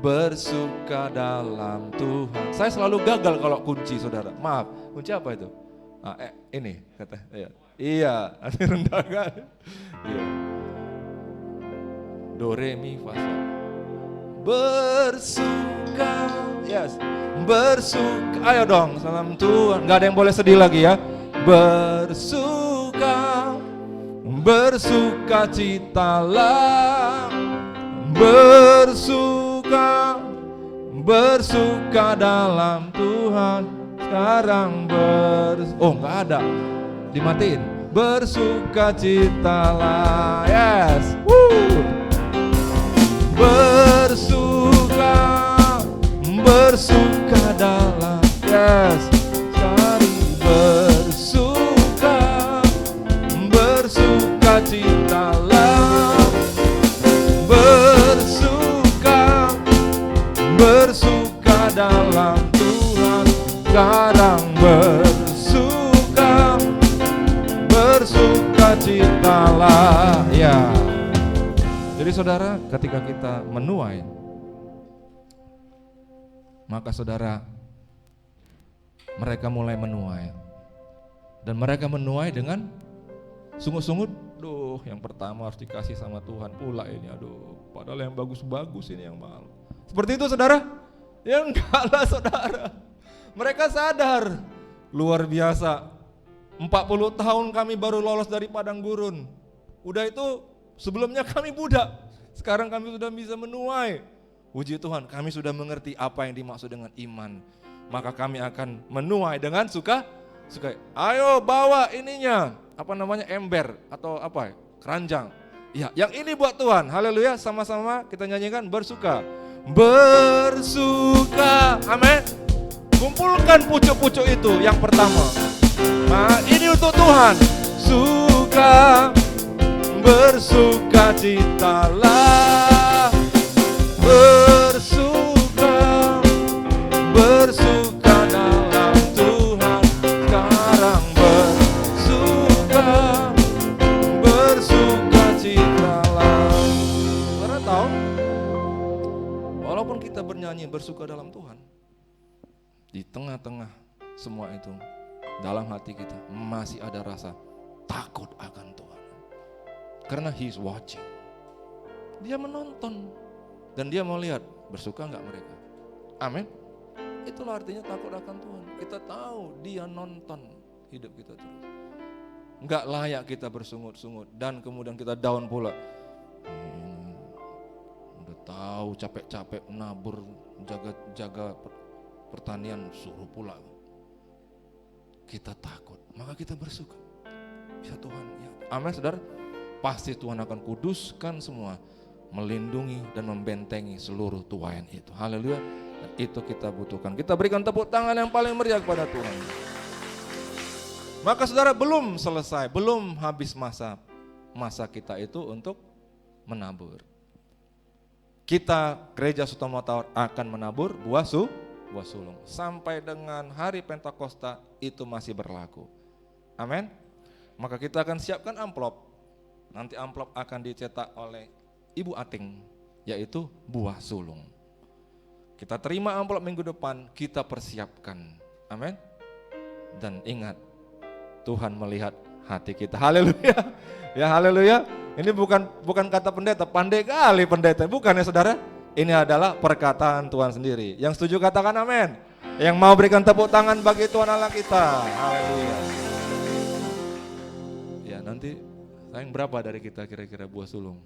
Speaker 3: Bersuka dalam Tuhan. Saya selalu gagal kalau kunci, saudara. Maaf, kunci apa itu? Ini kata. Iya, nanti rendahkan. Iya. Do re mi fa sol. Bersuka, yes. Bersuka. Ayo dong, salam Tuhan. Gak ada yang boleh sedih lagi ya. Bersuka citalah. Bersuka dalam Tuhan. Sekarang nggak ada, dimatiin. Bersuka citalah, yes. Bersuka dalam, yes. Cari bersuka citalah. Bersuka dalam Tuhan. Sekarang bersuka citalah, ya. Jadi saudara, ketika kita menuai, maka saudara, mereka mulai menuai. Dan mereka menuai dengan Sungut-sungut, duh yang pertama harus dikasih sama Tuhan pula ini, aduh padahal yang bagus-bagus ini yang mahal. Seperti itu saudara? Ya enggak lah saudara. Mereka sadar, luar biasa. 40 tahun kami baru lolos dari padang gurun. Udah itu sebelumnya kami budak, sekarang kami sudah bisa menuai. Puji Tuhan, kami sudah mengerti apa yang dimaksud dengan iman. Maka kami akan menuai dengan suka. Ayo bawa ininya, apa namanya, ember atau apa, keranjang. Ya, yang ini buat Tuhan. Haleluya, sama-sama kita nyanyikan bersuka. Bersuka, amin. Kumpulkan pucuk-pucuk itu yang pertama. Nah, ini untuk Tuhan. Suka, bersuka citalah. Bersuka dalam Tuhan. Sekarang bersuka citalah. Saudara tahu, walaupun kita bernyanyi bersuka dalam Tuhan, di tengah-tengah semua itu, dalam hati kita masih ada rasa takut akan Tuhan. Karena He's watching. Dia menonton. Dan dia mau lihat, bersuka enggak mereka. Amin. Itulah artinya takut akan Tuhan. Kita tahu dia nonton hidup kita terus. Enggak layak kita bersungut-sungut dan kemudian kita down pula. Udah tahu capek-capek nabur, jaga pertanian, suruh pula. Kita takut, maka kita bersuka. Ya Tuhan, ya. Amin saudara. Pasti Tuhan akan kuduskan semua, melindungi dan membentengi seluruh tuaian itu. Haleluya. Dan itu kita butuhkan. Kita berikan tepuk tangan yang paling meriah kepada Tuhan. Maka saudara, belum selesai, belum habis masa kita itu untuk menabur. Kita Gereja Sutomo Tower akan menabur buah sulung. Sampai dengan hari Pentakosta itu masih berlaku. Amin. Maka kita akan siapkan amplop. Nanti amplop akan dicetak oleh Ibu Ating, yaitu buah sulung. Kita terima amplop minggu depan, kita persiapkan. Amin. Dan ingat, Tuhan melihat hati kita. Haleluya. Ya haleluya. Ini bukan kata pendeta, pandai kali pendeta. Bukan ya saudara? Ini adalah perkataan Tuhan sendiri. Yang setuju katakan amin. Yang mau berikan tepuk tangan bagi Tuhan Allah kita. Haleluya. Ya nanti sayang berapa dari kita kira-kira buah sulung?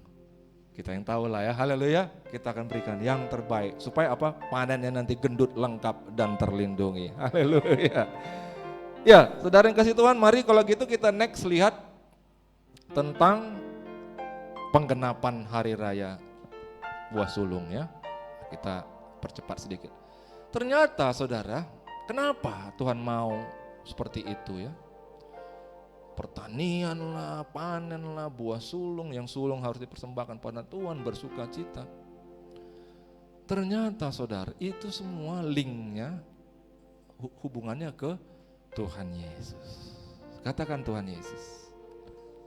Speaker 3: Kita yang tahu lah ya, haleluya. Kita akan berikan yang terbaik. Supaya apa? Panennya nanti gendut, lengkap, dan terlindungi. Haleluya. Ya, saudara yang kasih Tuhan, mari kalau gitu kita next lihat tentang penggenapan hari raya buah sulung ya. Kita percepat sedikit. Ternyata saudara, kenapa Tuhan mau seperti itu ya? Pertanian lah, panen lah, buah sulung, yang sulung harus dipersembahkan pada Tuhan, bersuka cita. Ternyata saudara, itu semua linknya, hubungannya ke Tuhan Yesus. Katakan Tuhan Yesus.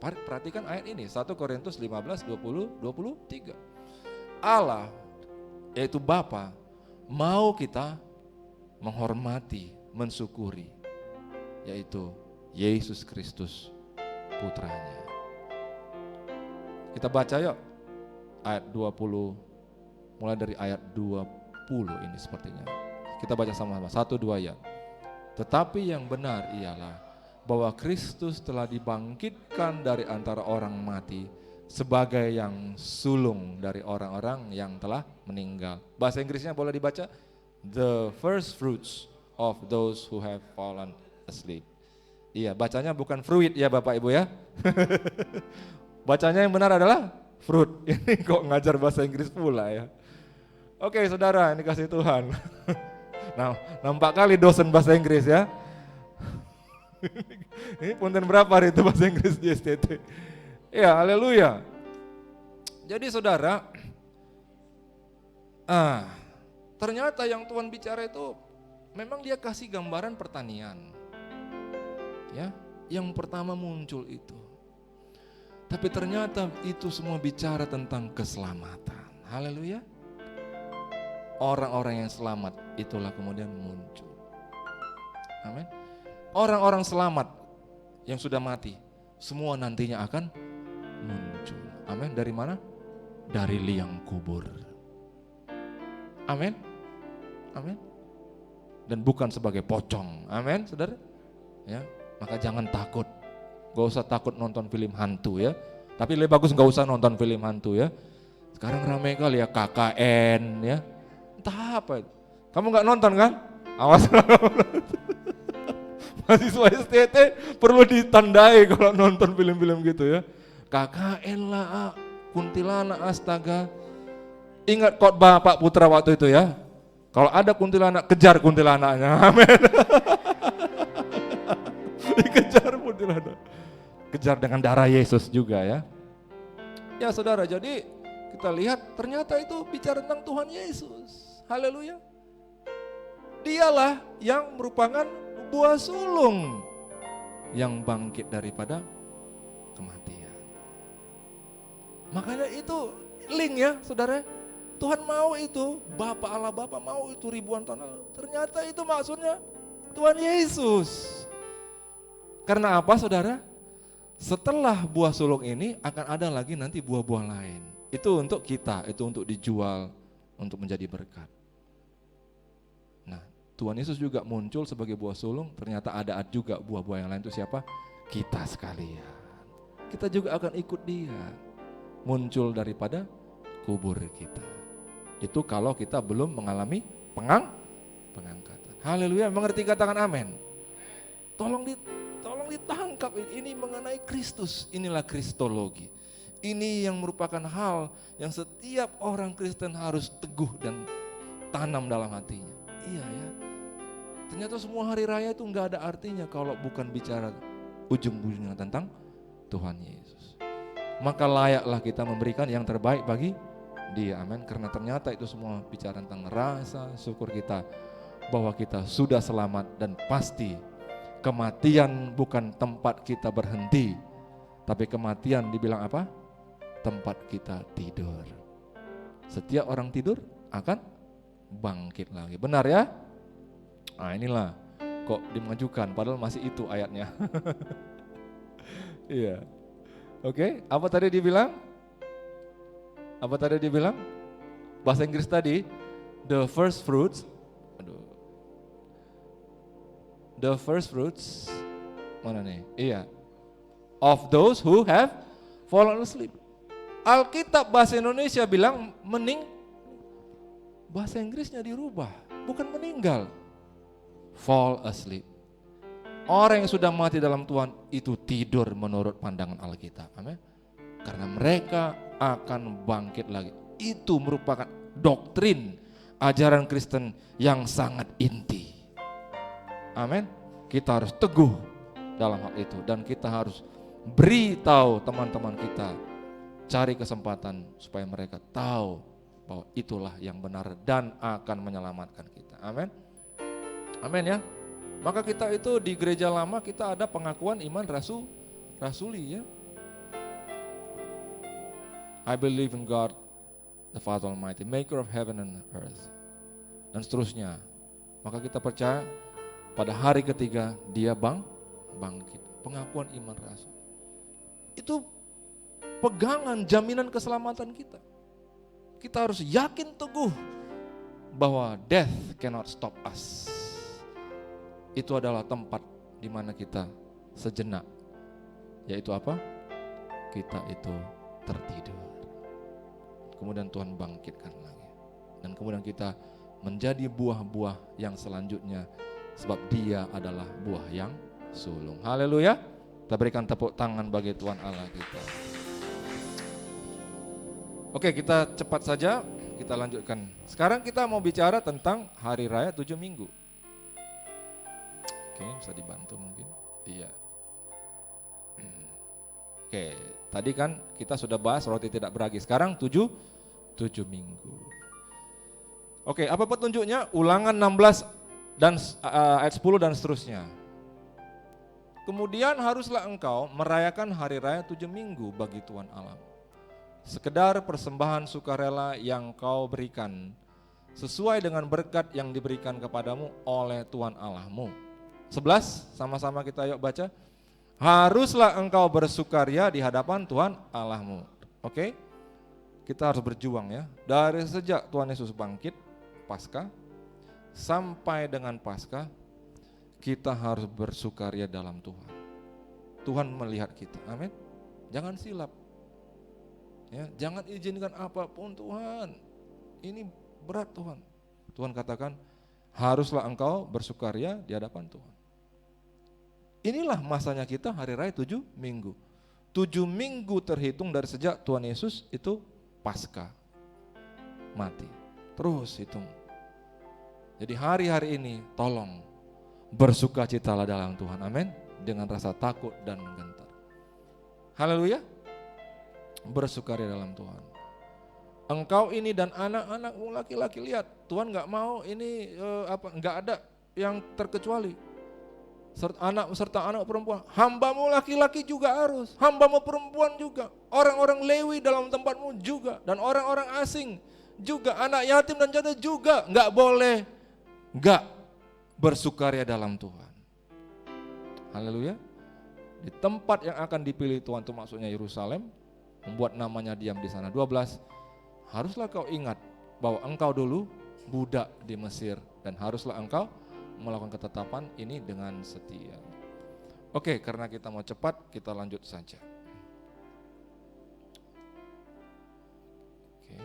Speaker 3: Perhatikan ayat ini, 1 Korintus 15, 20, 23. Allah, yaitu Bapa, mau kita menghormati, mensyukuri, yaitu Yesus Kristus putranya. Kita baca yuk ayat 20, mulai dari ayat 20 ini sepertinya. Kita baca sama-sama, 1, 2 ya. Tetapi yang benar ialah bahwa Kristus telah dibangkitkan dari antara orang mati sebagai yang sulung dari orang-orang yang telah meninggal. Bahasa Inggrisnya boleh dibaca, the first fruits of those who have fallen asleep. Iya, bacanya bukan fruit ya Bapak Ibu ya. Bacanya yang benar adalah fruit. Ini kok ngajar bahasa Inggris pula ya. Oke saudara, ini kasih Tuhan. Nah, nampak kali dosen bahasa Inggris ya. Ini punten berapa hari itu bahasa Inggris di STT. Ya, haleluya. Jadi saudara, ternyata yang Tuhan bicara itu memang dia kasih gambaran pertanian. Ya, yang pertama muncul itu. Tapi ternyata itu semua bicara tentang keselamatan. Haleluya. Orang-orang yang selamat itulah kemudian muncul. Amin. Orang-orang selamat yang sudah mati semua nantinya akan muncul. Amin. Dari mana? Dari liang kubur. Amin. Amin. Dan bukan sebagai pocong. Amin, saudara. Ya, maka jangan takut. Gak usah takut nonton film hantu ya. Tapi lebih bagus gak usah nonton film hantu ya. Sekarang ramai kali ya KKN ya. Entah apa itu. Kamu gak nonton kan? Awas. Mahasiswa STT perlu ditandai kalau nonton film-film gitu ya. KKN lah, kuntilanak, astaga. Ingat khotbah Pak Putra waktu itu ya. Kalau ada kuntilanak, kejar kuntilanaknya. Amin. Dikejar kuntilanak. Kejar dengan darah Yesus juga ya. Ya saudara, jadi kita lihat ternyata itu bicara tentang Tuhan Yesus. Haleluya. Dialah yang merupakan buah sulung yang bangkit daripada kematian. Makanya itu link ya saudara. Tuhan mau itu, Bapa Allah Bapa mau itu ribuan tahun lalu. Ternyata itu maksudnya Tuhan Yesus. Karena apa saudara? Setelah buah sulung ini akan ada lagi nanti buah-buah lain. Itu untuk kita, itu untuk dijual, untuk menjadi berkat. Nah, Tuhan Yesus juga muncul sebagai buah sulung, ternyata ada juga buah-buah yang lain itu siapa? Kita sekalian. Kita juga akan ikut dia. Muncul daripada kubur kita. Itu kalau kita belum mengalami pengangkatan. Haleluya, mengerti katakan amin. Tolong ditangkap, ini mengenai Kristus, inilah kristologi. Ini yang merupakan hal yang setiap orang Kristen harus teguh dan tanam dalam hatinya. Iya ya, ternyata semua hari raya itu enggak ada artinya kalau bukan bicara ujung-ujungnya tentang Tuhan Yesus. Maka layaklah kita memberikan yang terbaik bagi Dia, amin. Karena ternyata itu semua bicara tentang rasa syukur kita bahwa kita sudah selamat dan pasti kematian bukan tempat kita berhenti, tapi kematian dibilang apa? Tempat kita tidur. Setiap orang tidur akan bangkit lagi. Benar ya? Nah inilah kok dimajukan padahal masih itu ayatnya. Iya. Oke, apa tadi dibilang? Apa tadi dibilang? Bahasa Inggris tadi, the first fruits. The first fruits, mana nih? Iya. Of those who have fallen asleep. Alkitab bahasa Indonesia bilang bahasa Inggrisnya dirubah, bukan meninggal. Fall asleep. Orang yang sudah mati dalam Tuhan itu tidur menurut pandangan Alkitab. Amin. Karena mereka akan bangkit lagi. Itu merupakan doktrin ajaran Kristen yang sangat inti. Amin. Kita harus teguh dalam hal itu dan kita harus beritahu teman-teman kita, cari kesempatan supaya mereka tahu bahwa itulah yang benar dan akan menyelamatkan kita. Amin. Amin ya. Maka kita itu di gereja lama kita ada pengakuan iman rasuli ya. I believe in God, the Father Almighty, maker of heaven and earth. Dan seterusnya. Maka kita percaya pada hari ketiga dia bangkit. Pengakuan iman rasul. Itu pegangan jaminan keselamatan kita. Kita harus yakin teguh bahwa death cannot stop us. Itu adalah tempat di mana kita sejenak. Yaitu apa? Kita itu tertidur. Kemudian Tuhan bangkitkan lagi. Dan kemudian kita menjadi buah-buah yang selanjutnya. Sebab dia adalah buah yang sulung. Haleluya. Kita berikan tepuk tangan bagi Tuhan Allah kita. Oke, kita cepat saja kita lanjutkan. Sekarang kita mau bicara tentang hari raya 7 minggu. Oke, bisa dibantu mungkin. Iya. Oke, tadi kan kita sudah bahas roti tidak beragi. Sekarang 7 minggu. Oke, apa petunjuknya? Ulangan 16 dan ayat 10 dan seterusnya. Kemudian haruslah engkau merayakan hari raya 7 minggu bagi Tuhan Allah. Sekedar persembahan sukarela yang kau berikan sesuai dengan berkat yang diberikan kepadamu oleh Tuhan Allahmu. 11, sama-sama kita yuk baca. Haruslah engkau bersukaria di hadapan Tuhan Allahmu. Oke? Kita harus berjuang ya. Dari sejak Tuhan Yesus bangkit, Paskah, sampai dengan Paskah, kita harus bersukaria dalam Tuhan. Tuhan melihat kita. Amin. Jangan silap. Ya, jangan izinkan apapun Tuhan. Ini berat Tuhan. Tuhan katakan, haruslah engkau bersukaria di hadapan Tuhan. Inilah masanya kita hari raya 7 minggu. 7 minggu terhitung dari sejak Tuhan Yesus itu Paskah mati. Terus hitung. Jadi hari-hari ini tolong bersukacitalah dalam Tuhan. Amin. Dengan rasa takut dan gentar. Haleluya. Bersukaria dalam Tuhan. Engkau ini dan anak-anakmu laki-laki, lihat, Tuhan nggak mau ini nggak ada yang terkecuali. Serta anak perempuan, hambamu laki-laki juga harus, hambamu perempuan juga, orang-orang Lewi dalam tempatmu juga, dan orang-orang asing juga, anak yatim dan janda juga, nggak boleh nggak bersukaria dalam Tuhan. Haleluya. Di tempat yang akan dipilih Tuhan, itu maksudnya Yerusalem, membuat namanya diam di sana. 12, haruslah kau ingat bahwa engkau dulu budak di Mesir, dan haruslah engkau melakukan ketetapan ini dengan setia. Oke, karena kita mau cepat, kita lanjut saja. Oke.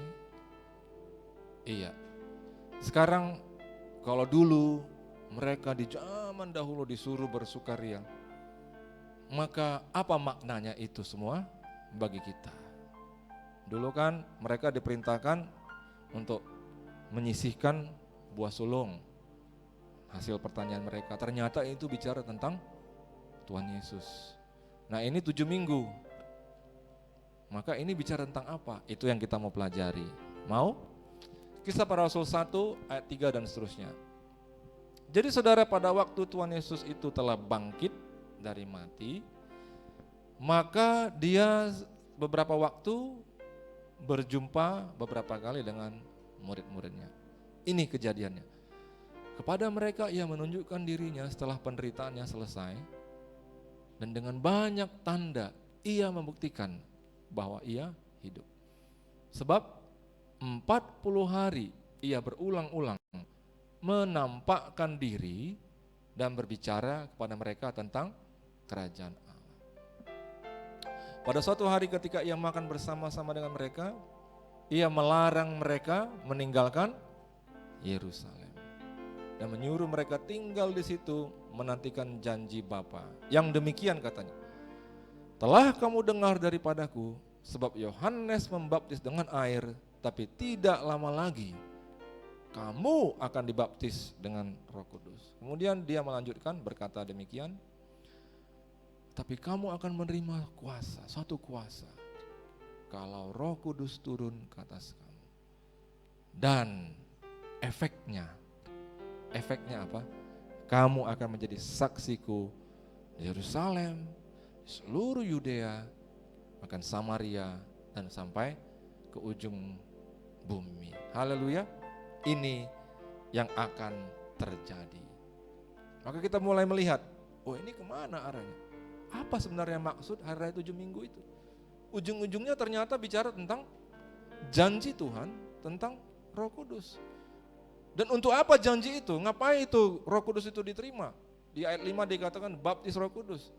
Speaker 3: Iya. Sekarang kalau dulu mereka di zaman dahulu disuruh bersukaria, maka apa maknanya itu semua bagi kita? Dulu kan mereka diperintahkan untuk menyisihkan buah sulung. Hasil pertanyaan mereka, ternyata itu bicara tentang Tuhan Yesus. Nah ini 7 minggu. Maka ini bicara tentang apa? Itu yang kita mau pelajari. Mau? Kisah Para Rasul 1 ayat 3 dan seterusnya. Jadi saudara, pada waktu Tuhan Yesus itu telah bangkit dari mati, maka dia beberapa waktu berjumpa beberapa kali dengan murid-muridnya. Ini kejadiannya. Kepada mereka ia menunjukkan dirinya setelah penderitaannya selesai, dan dengan banyak tanda ia membuktikan bahwa ia hidup. Sebab 40 hari ia berulang-ulang menampakkan diri dan berbicara kepada mereka tentang kerajaan Allah. Pada suatu hari ketika ia makan bersama-sama dengan mereka, ia melarang mereka meninggalkan Yerusalem dan menyuruh mereka tinggal di situ menantikan janji Bapa. Yang demikian katanya, telah kamu dengar daripadaku, sebab Yohanes membaptis dengan air, tapi tidak lama lagi kamu akan dibaptis dengan Roh Kudus. Kemudian dia melanjutkan berkata demikian, tapi kamu akan menerima kuasa, suatu kuasa, kalau Roh Kudus turun ke atas kamu. Dan efeknya apa? Kamu akan menjadi saksiku di Yerusalem, seluruh Yudea, bahkan Samaria, dan sampai ke ujung bumi. Haleluya. Ini yang akan terjadi. Maka kita mulai melihat, oh ini kemana arahnya? Apa sebenarnya maksud hari raya 7 minggu itu? Ujung-ujungnya ternyata bicara tentang janji Tuhan tentang Roh Kudus. Dan untuk apa janji itu? Ngapain itu Roh Kudus itu diterima? Di ayat 5 dikatakan baptis Roh Kudus.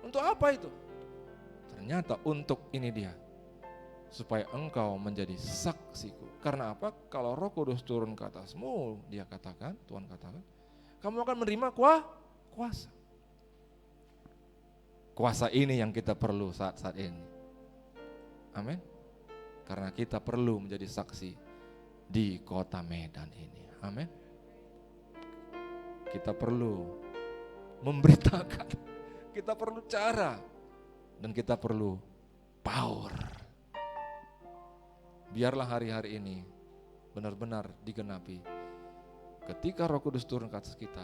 Speaker 3: Untuk apa itu? Ternyata untuk ini dia, supaya engkau menjadi saksiku. Karena apa? Kalau Roh Kudus turun ke atasmu, dia katakan, Tuhan katakan, kamu akan menerima kuasa. Kuasa ini yang kita perlu saat-saat ini. Amin. Karena kita perlu menjadi saksi di kota Medan ini. Amin. Kita perlu memberitakan, kita perlu cara, dan kita perlu power. Biarlah hari-hari ini benar-benar digenapi. Ketika Roh Kudus turun ke atas kita,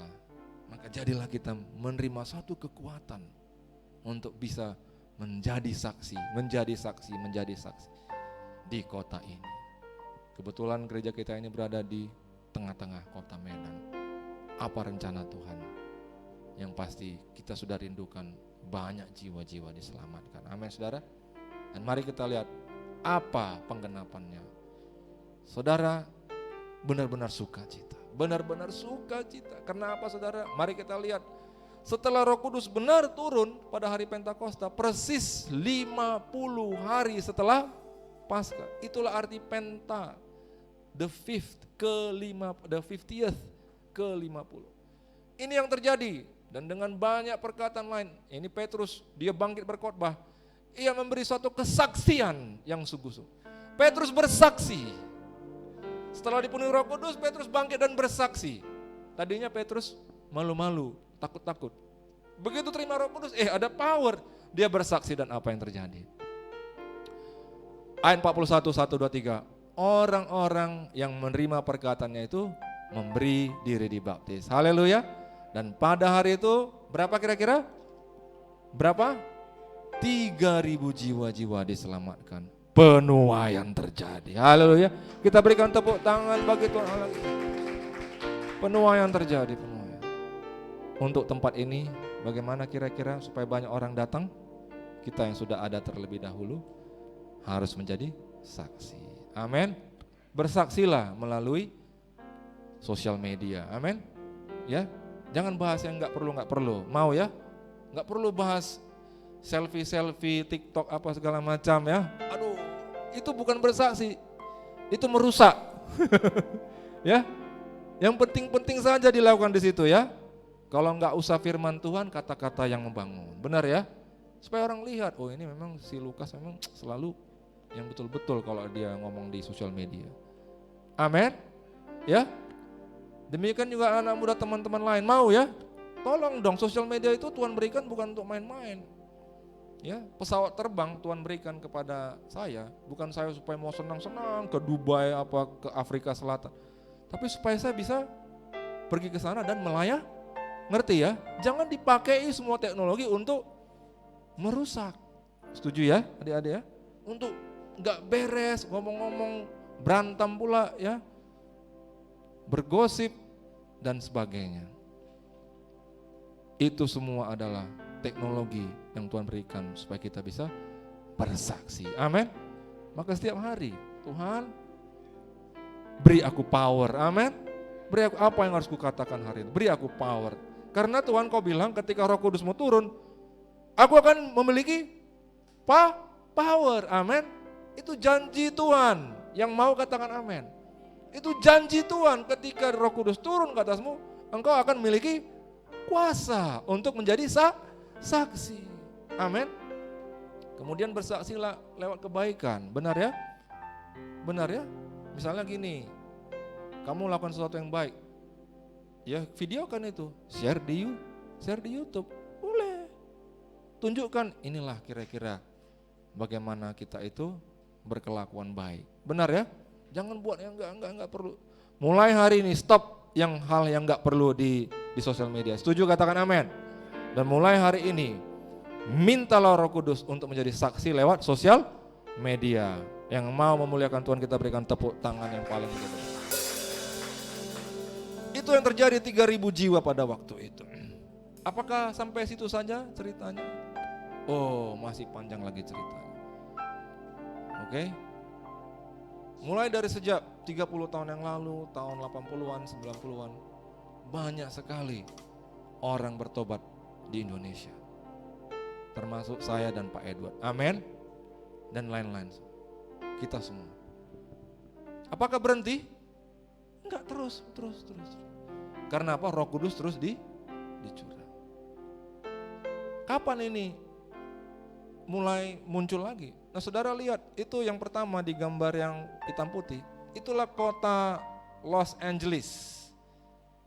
Speaker 3: maka jadilah kita menerima satu kekuatan untuk bisa menjadi saksi di kota ini. Kebetulan gereja kita ini berada di tengah-tengah kota Medan. Apa rencana Tuhan? Yang pasti kita sudah rindukan banyak jiwa-jiwa diselamatkan. Amin saudara. Dan mari kita lihat apa penggenapannya. Saudara, benar-benar sukacita. Benar-benar sukacita. Kenapa saudara? Mari kita lihat. Setelah Roh Kudus benar turun pada hari Pentakosta, persis 50 hari setelah Paskah. Itulah arti Penta, the 50th ke-50. Ini yang terjadi. Dan dengan banyak perkataan lain, ini Petrus, dia bangkit berkhotbah. Ia memberi suatu kesaksian yang sungguh-sungguh. Petrus bersaksi. Setelah dipenuhi Roh Kudus, Petrus bangkit dan bersaksi. Tadinya Petrus malu-malu, takut-takut. Begitu terima Roh Kudus, ada power. Dia bersaksi dan apa yang terjadi. Ayat 41, 1, 2, 3. Orang-orang yang menerima perkataannya itu memberi diri dibaptis. Haleluya. Dan pada hari itu berapa kira-kira? Berapa? 3.000 jiwa-jiwa diselamatkan. Penuaian terjadi. Haleluya. Kita berikan tepuk tangan bagi Tuhan lagi. Penuaian terjadi, penuaian. Untuk tempat ini, bagaimana kira-kira supaya banyak orang datang? Kita yang sudah ada terlebih dahulu harus menjadi saksi. Amin. Bersaksilah melalui sosial media. Amin. Ya, jangan bahas yang nggak perlu. Mau ya? Nggak perlu bahas selfie, TikTok apa segala macam ya. Aduh, itu bukan bersaksi, itu merusak. Ya, yang penting-penting saja dilakukan di situ ya. Kalau nggak usah firman Tuhan, kata-kata yang membangun, benar ya? Supaya orang lihat, oh ini memang si Lukas memang selalu yang betul-betul kalau dia ngomong di sosial media. Amin, ya. Demikian juga anak muda teman-teman lain, mau ya? Tolong dong, sosial media itu Tuhan berikan bukan untuk main-main. Ya, pesawat terbang Tuhan berikan kepada saya, bukan saya supaya mau senang-senang ke Dubai apa ke Afrika Selatan, tapi supaya saya bisa pergi ke sana dan melayani. Ngerti ya? Jangan dipakai semua teknologi untuk merusak. Setuju ya adik-adik ya? Untuk gak beres, ngomong-ngomong, berantem pula ya, bergosip dan sebagainya. Itu semua adalah teknologi yang Tuhan berikan supaya kita bisa bersaksi. Amin. Maka setiap hari Tuhan beri aku power. Amin. Beri aku apa yang harus kukatakan hari ini. Beri aku power. Karena Tuhan kau bilang ketika Roh Kudus mau turun, aku akan memiliki power. Amin. Itu janji Tuhan. Yang mau katakan amin. Itu janji Tuhan ketika Roh Kudus turun ke atasmu, engkau akan memiliki kuasa untuk menjadi saksi. Amin. Kemudian bersaksilah lewat kebaikan. Benar ya? Benar ya? Misalnya gini, kamu lakukan sesuatu yang baik, ya videokan itu, share di YouTube, boleh. Tunjukkan inilah kira-kira bagaimana kita itu berkelakuan baik. Benar ya? Jangan buat yang enggak perlu. Mulai hari ini stop hal yang enggak perlu di sosial media. Setuju katakan amin. Dan mulai hari ini mintalah Roh Kudus untuk menjadi saksi lewat sosial media. Yang mau memuliakan Tuhan kita berikan tepuk tangan yang paling gede. Itu yang terjadi 3.000 jiwa pada waktu itu. Apakah sampai situ saja ceritanya? Oh, masih panjang lagi ceritanya. Oke. Mulai dari sejak 30 tahun yang lalu, tahun 80-an, 90-an, banyak sekali orang bertobat di Indonesia. Termasuk saya dan Pak Edward. Amin. Dan lain-lain. Kita semua. Apakah berhenti? Enggak, terus. Karena apa? Roh Kudus terus dicurah. Kapan ini mulai muncul lagi? Nah, saudara lihat, itu yang pertama di gambar yang hitam putih. Itulah kota Los Angeles.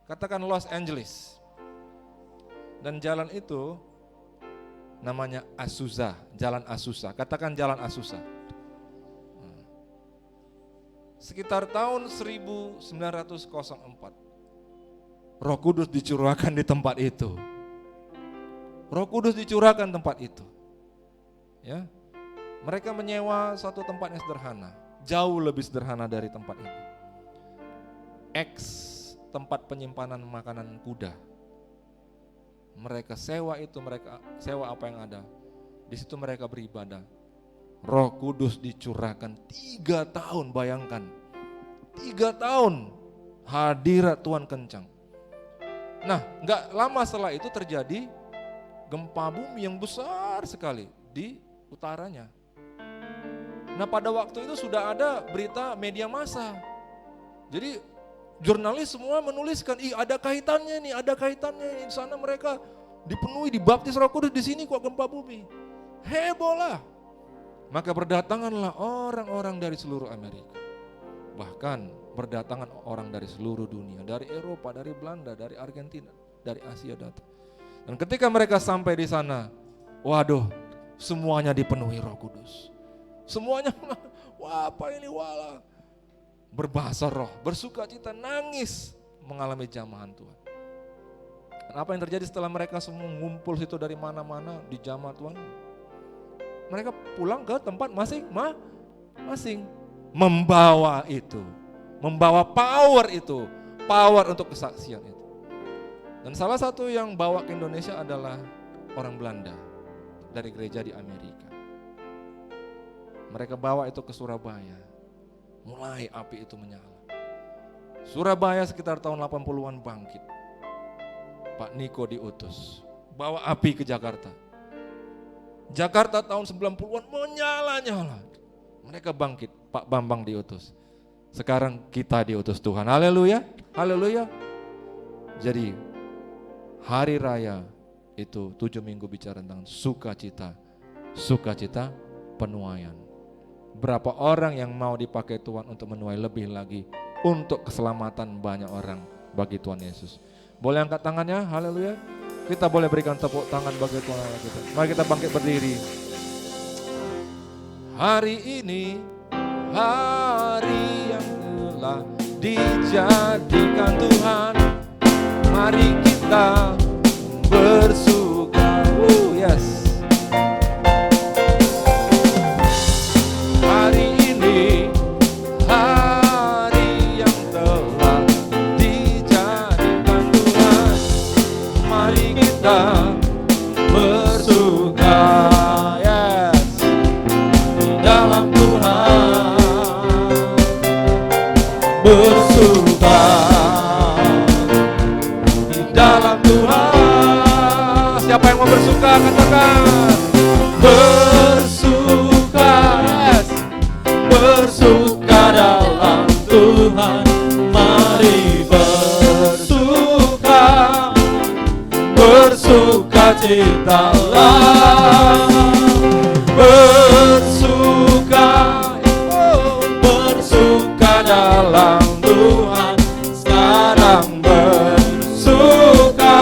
Speaker 3: Katakan Los Angeles. Dan jalan itu namanya Azusa, Jalan Azusa. Katakan Jalan Azusa. Sekitar tahun 1904, Roh Kudus dicurahkan di tempat itu. Roh Kudus dicurahkan tempat itu. Ya, mereka menyewa satu tempat yang sederhana, jauh lebih sederhana dari tempat ini. Tempat penyimpanan makanan kuda. mereka sewa itu, mereka sewa apa yang ada. Di situ mereka beribadah. Roh Kudus dicurahkan 3 tahun, bayangkan. 3 tahun hadirat Tuhan kencang. Nah, gak lama setelah itu terjadi gempa bumi yang besar sekali di utaranya. Nah, pada waktu itu sudah ada berita media massa. Jadi jurnalis semua menuliskan, ada kaitannya nih, ada kaitannya. Di sana mereka dipenuhi, dibaptis Roh Kudus, di sini kok gempa bumi. Heboh lah. Maka berdatanganlah orang-orang dari seluruh Amerika. Bahkan berdatangan orang dari seluruh dunia, dari Eropa, dari Belanda, dari Argentina, dari Asia datang. Dan ketika mereka sampai di sana, waduh, semuanya dipenuhi Roh Kudus. Semuanya, wah apa ini, wala. Berbahasa roh, bersukacita, nangis, mengalami jamahan Tuhan. Dan apa yang terjadi setelah mereka semua ngumpul situ dari mana-mana di jamaah Tuhan? Mereka pulang ke tempat masing-masing, membawa itu, membawa power itu, power untuk kesaksian itu. Dan salah satu yang bawa ke Indonesia adalah orang Belanda dari gereja di Amerika. Mereka bawa itu ke Surabaya, mulai api itu menyala. Surabaya sekitar tahun 80-an bangkit. Pak Niko diutus, bawa api ke Jakarta. Jakarta tahun 90-an menyala-nyala. Mereka bangkit, Pak Bambang diutus. Sekarang kita diutus Tuhan. Haleluya, haleluya. Jadi hari raya itu 7 minggu bicara tentang sukacita, sukacita penuaian. Berapa orang yang mau dipakai Tuhan untuk menuai lebih lagi untuk keselamatan banyak orang bagi Tuhan Yesus. Boleh angkat tangannya, haleluya. Kita boleh berikan tepuk tangan bagi Tuhan Allah kita. Mari kita bangkit berdiri. Hari ini hari yang telah dijadikan Tuhan. Mari kita bersuka. Yes. Hari ini hari yang telah dijadikan Tuhan. Mari kita bersuka, yes, di dalam Tuhan. Bersuka di dalam Tuhan. Siapa yang mau bersuka, katakan bersuka, yes, bersuka dalam Tuhan. Mari bersuka, bersukacitalah, bersuka, bersuka dalam Tuhan. Sekarang bersuka,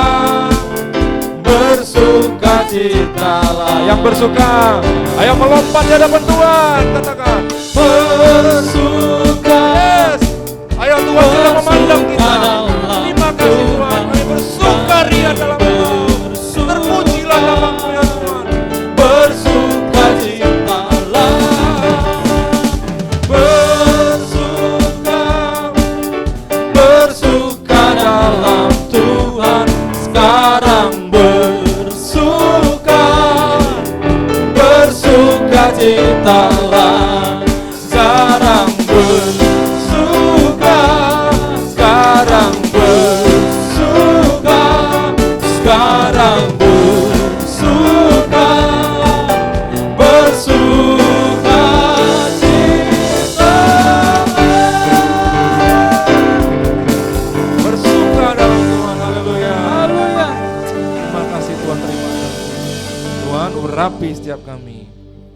Speaker 3: bersukacitalah. Yang bersuka, ayo melompat di hadapan Tuhan, katakan bersuka, yes. Ayo Tuhan sudah memandang kita. Terima kasih Tuhan, kami bersukaria dalam Tuhan. Terpujilah nama-Mu ya Tuhan. Bersukacitalah, bersuka, bersuka dalam Tuhan. Sekarang bersuka, bersukacitalah. Sekarang bersuka, sekarang bersuka, sekarang bersuka, bersukacita, bersuka dalam Tuhan. Haleluya, haleluya. Terima kasih Tuhan, terima kasih Tuhan. Urapi setiap kami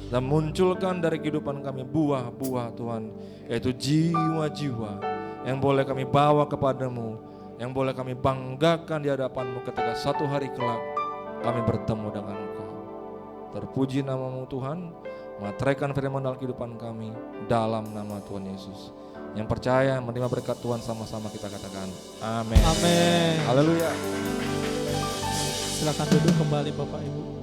Speaker 3: dan munculkan dari kehidupan kami buah-buah Tuhan, yaitu jiwa-jiwa yang boleh kami bawa kepadamu, yang boleh kami banggakan di hadapan-Mu ketika satu hari kelak kami bertemu dengan Engkau. Terpuji nama-Mu Tuhan, materaikan firman dalam kehidupan kami dalam nama Tuhan Yesus. Yang percaya menerima berkat Tuhan sama-sama kita katakan amin.
Speaker 1: Amin.
Speaker 3: Haleluya.
Speaker 1: Silakan duduk kembali Bapak Ibu.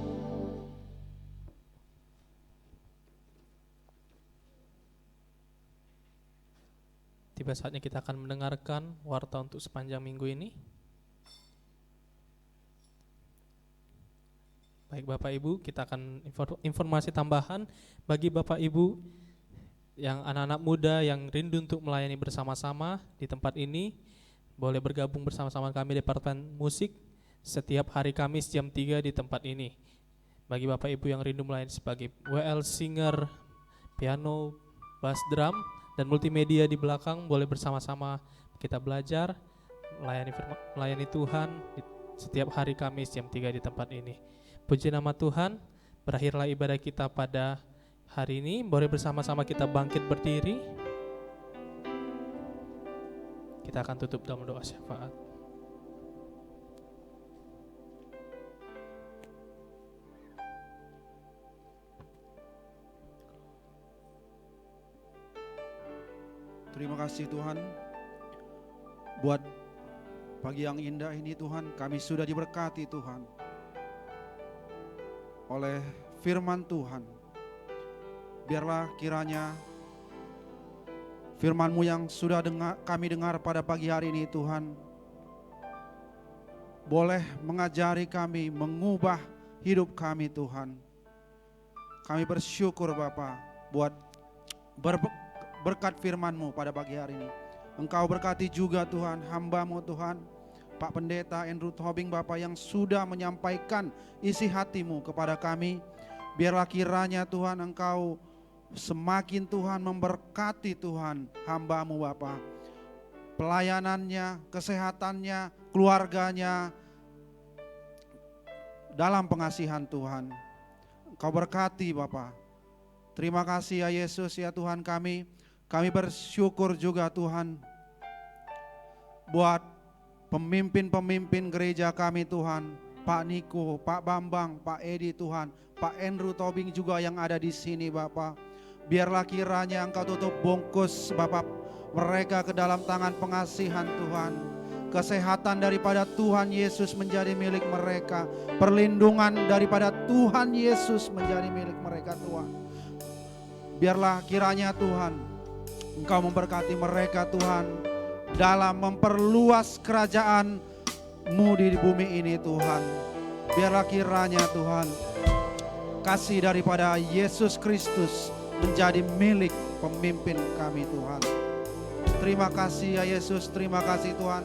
Speaker 1: Tiba saatnya kita akan mendengarkan warta untuk sepanjang minggu ini. Baik Bapak Ibu, kita akan informasi tambahan bagi Bapak Ibu yang anak-anak muda yang rindu untuk melayani bersama-sama di tempat ini, boleh bergabung bersama-sama kami Departemen Musik setiap hari Kamis jam 3 di tempat ini. Bagi Bapak Ibu yang rindu melayani sebagai WL singer, piano, bass drum, dan multimedia di belakang, boleh bersama-sama kita belajar melayani Tuhan setiap hari Kamis jam 3 di tempat ini. Puji nama Tuhan. Berakhirlah ibadah kita pada hari ini. Boleh bersama-sama kita bangkit berdiri. Kita akan tutup dalam doa syafaat.
Speaker 5: Terima kasih Tuhan buat pagi yang indah ini Tuhan. Kami sudah diberkati Tuhan oleh firman Tuhan. Biarlah kiranya firman-Mu yang sudah kami dengar pada pagi hari ini Tuhan, boleh mengajari kami, mengubah hidup kami Tuhan. Kami bersyukur Bapa buat berkat firman-Mu pada pagi hari ini. Engkau berkati juga Tuhan hamba-Mu Tuhan, Pak Pendeta Andrew Tobing Bapak yang sudah menyampaikan isi hati-Mu kepada kami. Biarlah kiranya Tuhan Engkau semakin Tuhan memberkati Tuhan hamba-Mu Bapak, pelayanannya, kesehatannya, keluarganya dalam pengasihan Tuhan. Engkau berkati Bapak. Terima kasih ya Yesus ya Tuhan kami. Kami bersyukur juga Tuhan buat pemimpin-pemimpin gereja kami Tuhan, Pak Niko, Pak Bambang, Pak Edi Tuhan, Pak Andrew Tobing juga yang ada di sini Bapak. Biarlah kiranya Engkau tutup bungkus Bapak mereka ke dalam tangan pengasihan Tuhan. Kesehatan daripada Tuhan Yesus menjadi milik mereka, perlindungan daripada Tuhan Yesus menjadi milik mereka Tuhan. Biarlah kiranya Tuhan Engkau memberkati mereka Tuhan dalam memperluas kerajaan-Mu di bumi ini Tuhan. Biarlah kiranya Tuhan kasih daripada Yesus Kristus menjadi milik pemimpin kami Tuhan. Terima kasih ya Yesus, terima kasih Tuhan.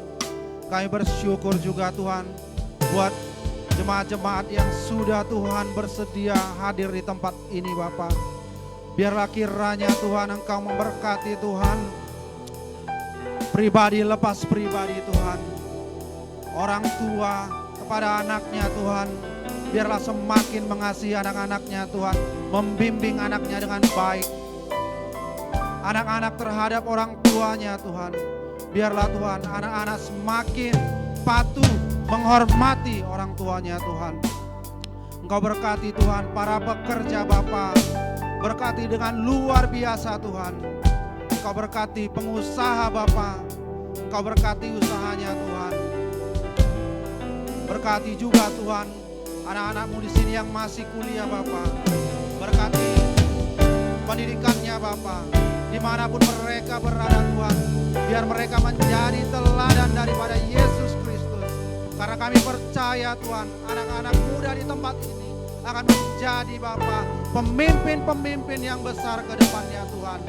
Speaker 5: Kami bersyukur juga Tuhan buat jemaat-jemaat yang sudah Tuhan bersedia hadir di tempat ini Bapak. Biarlah kiranya Tuhan Engkau memberkati Tuhan pribadi lepas pribadi Tuhan, orang tua kepada anaknya Tuhan. Biarlah semakin mengasihi anak-anaknya Tuhan, membimbing anaknya dengan baik, anak-anak terhadap orang tuanya Tuhan. Biarlah Tuhan anak-anak semakin patuh menghormati orang tuanya Tuhan. Engkau berkati Tuhan para pekerja Bapa, berkati dengan luar biasa Tuhan. Engkau berkati pengusaha Bapa, Engkau berkati usahanya Tuhan. Berkati juga Tuhan anak-anak-Mu di sini yang masih kuliah Bapa. Berkati pendidikannya Bapa, dimanapun mereka berada Tuhan. Biar mereka menjadi teladan daripada Yesus Kristus. Karena kami percaya Tuhan anak-anak muda di tempat ini akan menjadi Bapa pemimpin-pemimpin yang besar ke depannya Tuhan.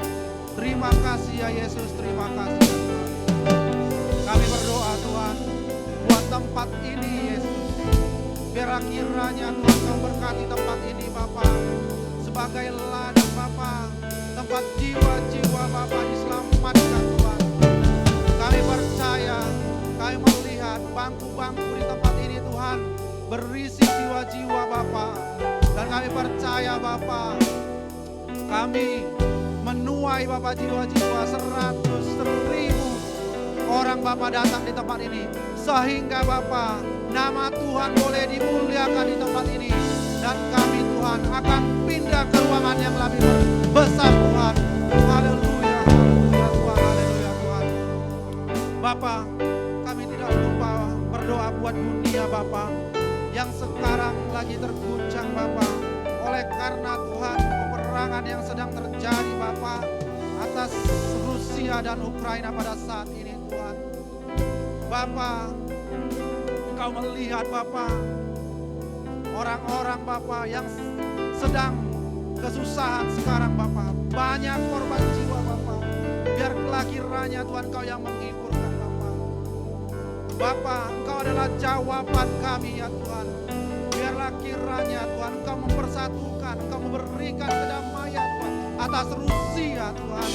Speaker 5: Terima kasih ya Yesus, terima kasih Tuhan. Kami berdoa Tuhan buat tempat ini Yesus. Biarlah kiranya Tuhan Kau berkati tempat ini Bapa, sebagai ladang Bapa, tempat jiwa-jiwa Bapa diselamatkan Tuhan. Kami percaya, kami melihat bangku-bangku di tempat ini Tuhan berisi jiwa-jiwa Bapa. Dan kami percaya Bapa, kami menuai Bapa jiwa-jiwa 100.000 orang Bapa datang di tempat ini. Sehingga Bapa nama Tuhan boleh dimuliakan di tempat ini. Dan kami Tuhan akan pindah ke ruangan yang lebih besar Tuhan. Haleluya, haleluya Tuhan, haleluya Tuhan. Bapa, kami tidak lupa berdoa buat dunia Bapa yang sekarang lagi terguncang Bapa oleh karena Tuhan peperangan yang sedang terjadi Bapa atas Rusia dan Ukraina pada saat ini Tuhan. Bapa, Engkau melihat Bapa orang-orang Bapa yang sedang kesusahan sekarang Bapa. Banyak korban jiwa Bapa. Biar kelak kiranya Tuhan Engkau yang menghiburkan Bapa. Bapa, Engkau adalah jawaban kami ya Tuhan. Biarlah kiranya Tuhan Engkau mempersatukan, Engkau memberikan kedamaian Tuhan atas Rusia Tuhan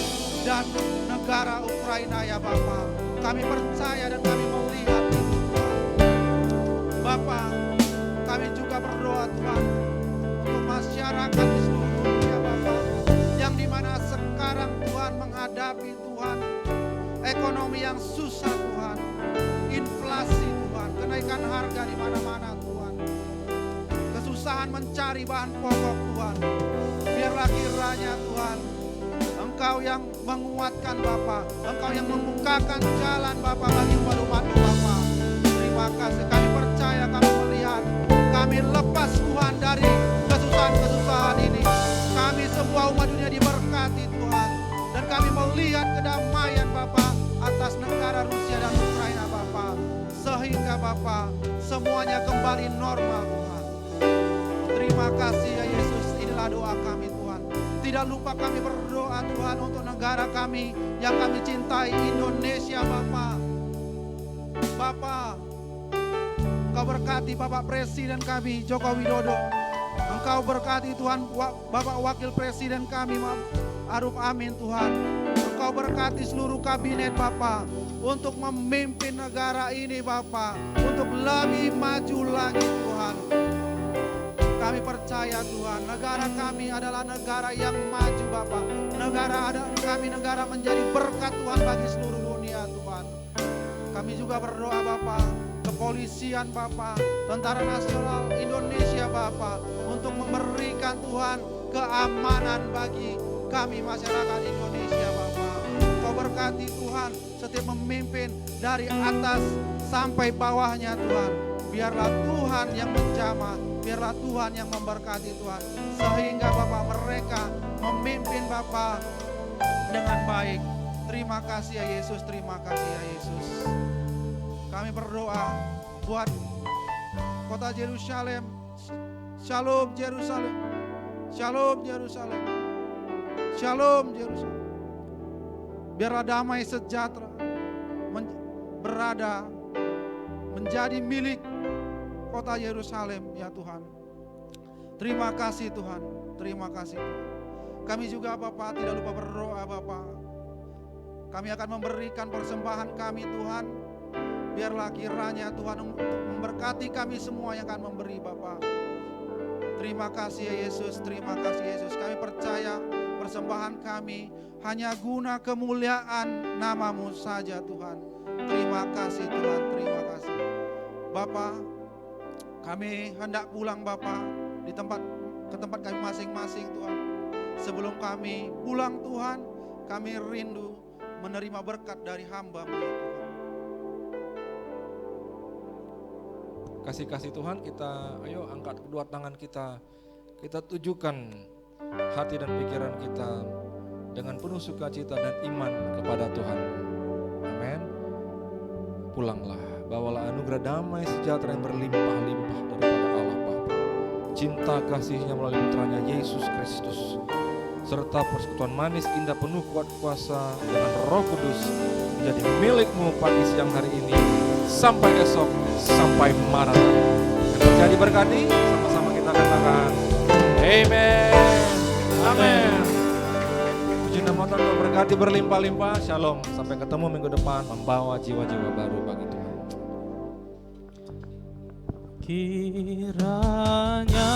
Speaker 5: dan negara Ukraina ya Bapa. Kami percaya dan kami melihat itu Tuhan. Bapa, kami juga berdoa Tuhan untuk masyarakat di seluruh dunia Bapa, yang dimana sekarang Tuhan menghadapi Tuhan ekonomi yang susah Tuhan, inflasi Tuhan, kenaikan harga di mana-mana Tuhan, kesusahan mencari bahan pokok Tuhan. Biarlah kiranya Tuhan Engkau yang menguatkan Bapa, Engkau yang membukakan jalan Bapa bagi umat-umat-Mu Bapa. Terima kasih, kami percaya, kami melihat, kami lepas Tuhan dari kesusahan-kesusahan ini. Kami semua umat dunia diberkati Tuhan, dan kami melihat kedamaian Bapa atas negara Rusia dan Ukraina Bapa, sehingga Bapa semuanya kembali normal Tuhan. Terima kasih ya Yesus, inilah doa kami Tuhan. Tidak lupa kami berdoa Tuhan untuk negara kami yang kami cintai, Indonesia Bapa. Bapa, Engkau berkati Bapak Presiden kami Joko Widodo. Engkau berkati Tuhan Bapak Wakil Presiden kami Aruf Amin Tuhan. Engkau berkati seluruh kabinet Bapa untuk memimpin negara ini Bapa, untuk lebih maju lagi Tuhan. Kami percaya Tuhan, negara kami adalah negara yang maju Bapa. Kami negara menjadi berkat Tuhan bagi seluruh dunia Tuhan. Kami juga berdoa Bapa, kepolisian Bapa, Tentara Nasional Indonesia Bapa, untuk memberikan Tuhan keamanan bagi kami masyarakat Indonesia Bapa. Kau berkati Tuhan setiap memimpin dari atas sampai bawahnya Tuhan. Biarlah Tuhan yang menjamah, biarlah Tuhan yang memberkati Tuhan, sehingga Bapa mereka memimpin Bapa dengan baik. Terima kasih ya Yesus, terima kasih ya Yesus. Kami berdoa buat kota Yerusalem. Shalom Yerusalem. Shalom Yerusalem. Shalom Yerusalem. Biarlah damai sejahtera berada menjadi milik kota Yerusalem ya Tuhan. Terima kasih Tuhan, terima kasih Tuhan. Kami juga Bapa tidak lupa berdoa Bapa. Kami akan memberikan persembahan kami Tuhan. Biarlah kiranya Tuhan memberkati kami semua yang akan memberi Bapa. Terima kasih ya Yesus, terima kasih Yesus. Kami percaya persembahan kami hanya guna kemuliaan nama-Mu saja Tuhan. Terima kasih Tuhan, terima kasih. Bapa, kami hendak pulang Bapa ke tempat kami masing-masing Tuhan. Sebelum kami pulang Tuhan, kami rindu menerima berkat dari hamba-Mu ya Tuhan.
Speaker 3: Kasih-kasih Tuhan, kita ayo angkat kedua tangan kita tujukan hati dan pikiran kita dengan penuh sukacita dan iman kepada Tuhan. Amin. Pulanglah, bawalah anugerah damai sejahtera yang berlimpah-limpah daripada Allah Bapa, cinta kasih-Nya melalui putranya Yesus Kristus, serta persekutuan manis indah penuh kuat kuasa dengan Roh Kudus menjadi milik-Mu pagi siang hari ini sampai esok, sampai Maranatha. Yang terjadi berkati, sama-sama kita katakan Amen. Amin. Puji nama Tuhan, Tuhan berkati berlimpah-limpah. Shalom. Sampai ketemu minggu depan membawa jiwa-jiwa baru bagi Tuhan.
Speaker 1: Kiranya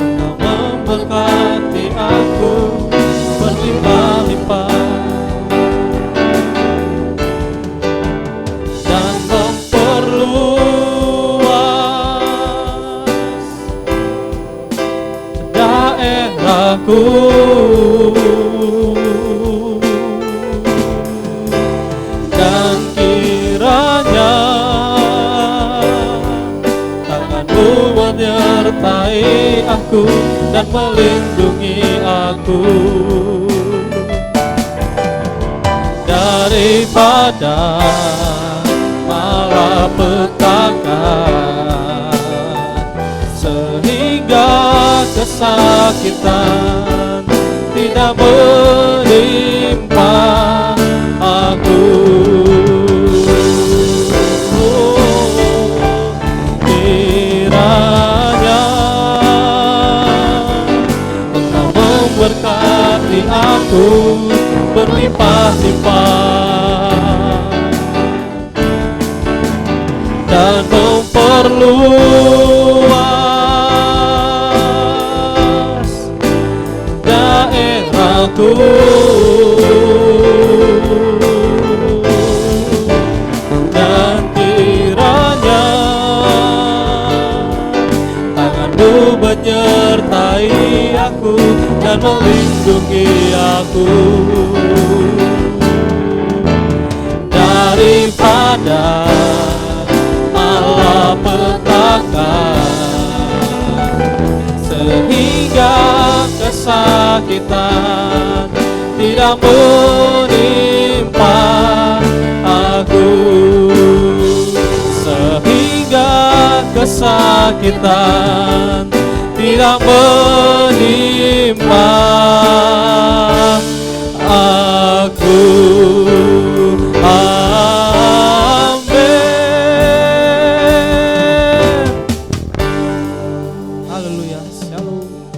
Speaker 1: Engkau memberkati aku berlimpah-limpah dan memperluas daerahku, dan kiranya tangan-Mu menyertai aku dan melindungi aku daripada malapetaka
Speaker 4: kesakitan tidak menimpa aku. Kiranya Engkau memberkati aku berlimpah-limpah dan memperluas daerahku, dan kiranya tangan-Mu menyertai aku dan melindungi aku daripada malapetaka, sehingga kesakitan tidak menimpa aku, sehingga kesakitan tidak menimpa aku. Amin. Haleluya. Shalom.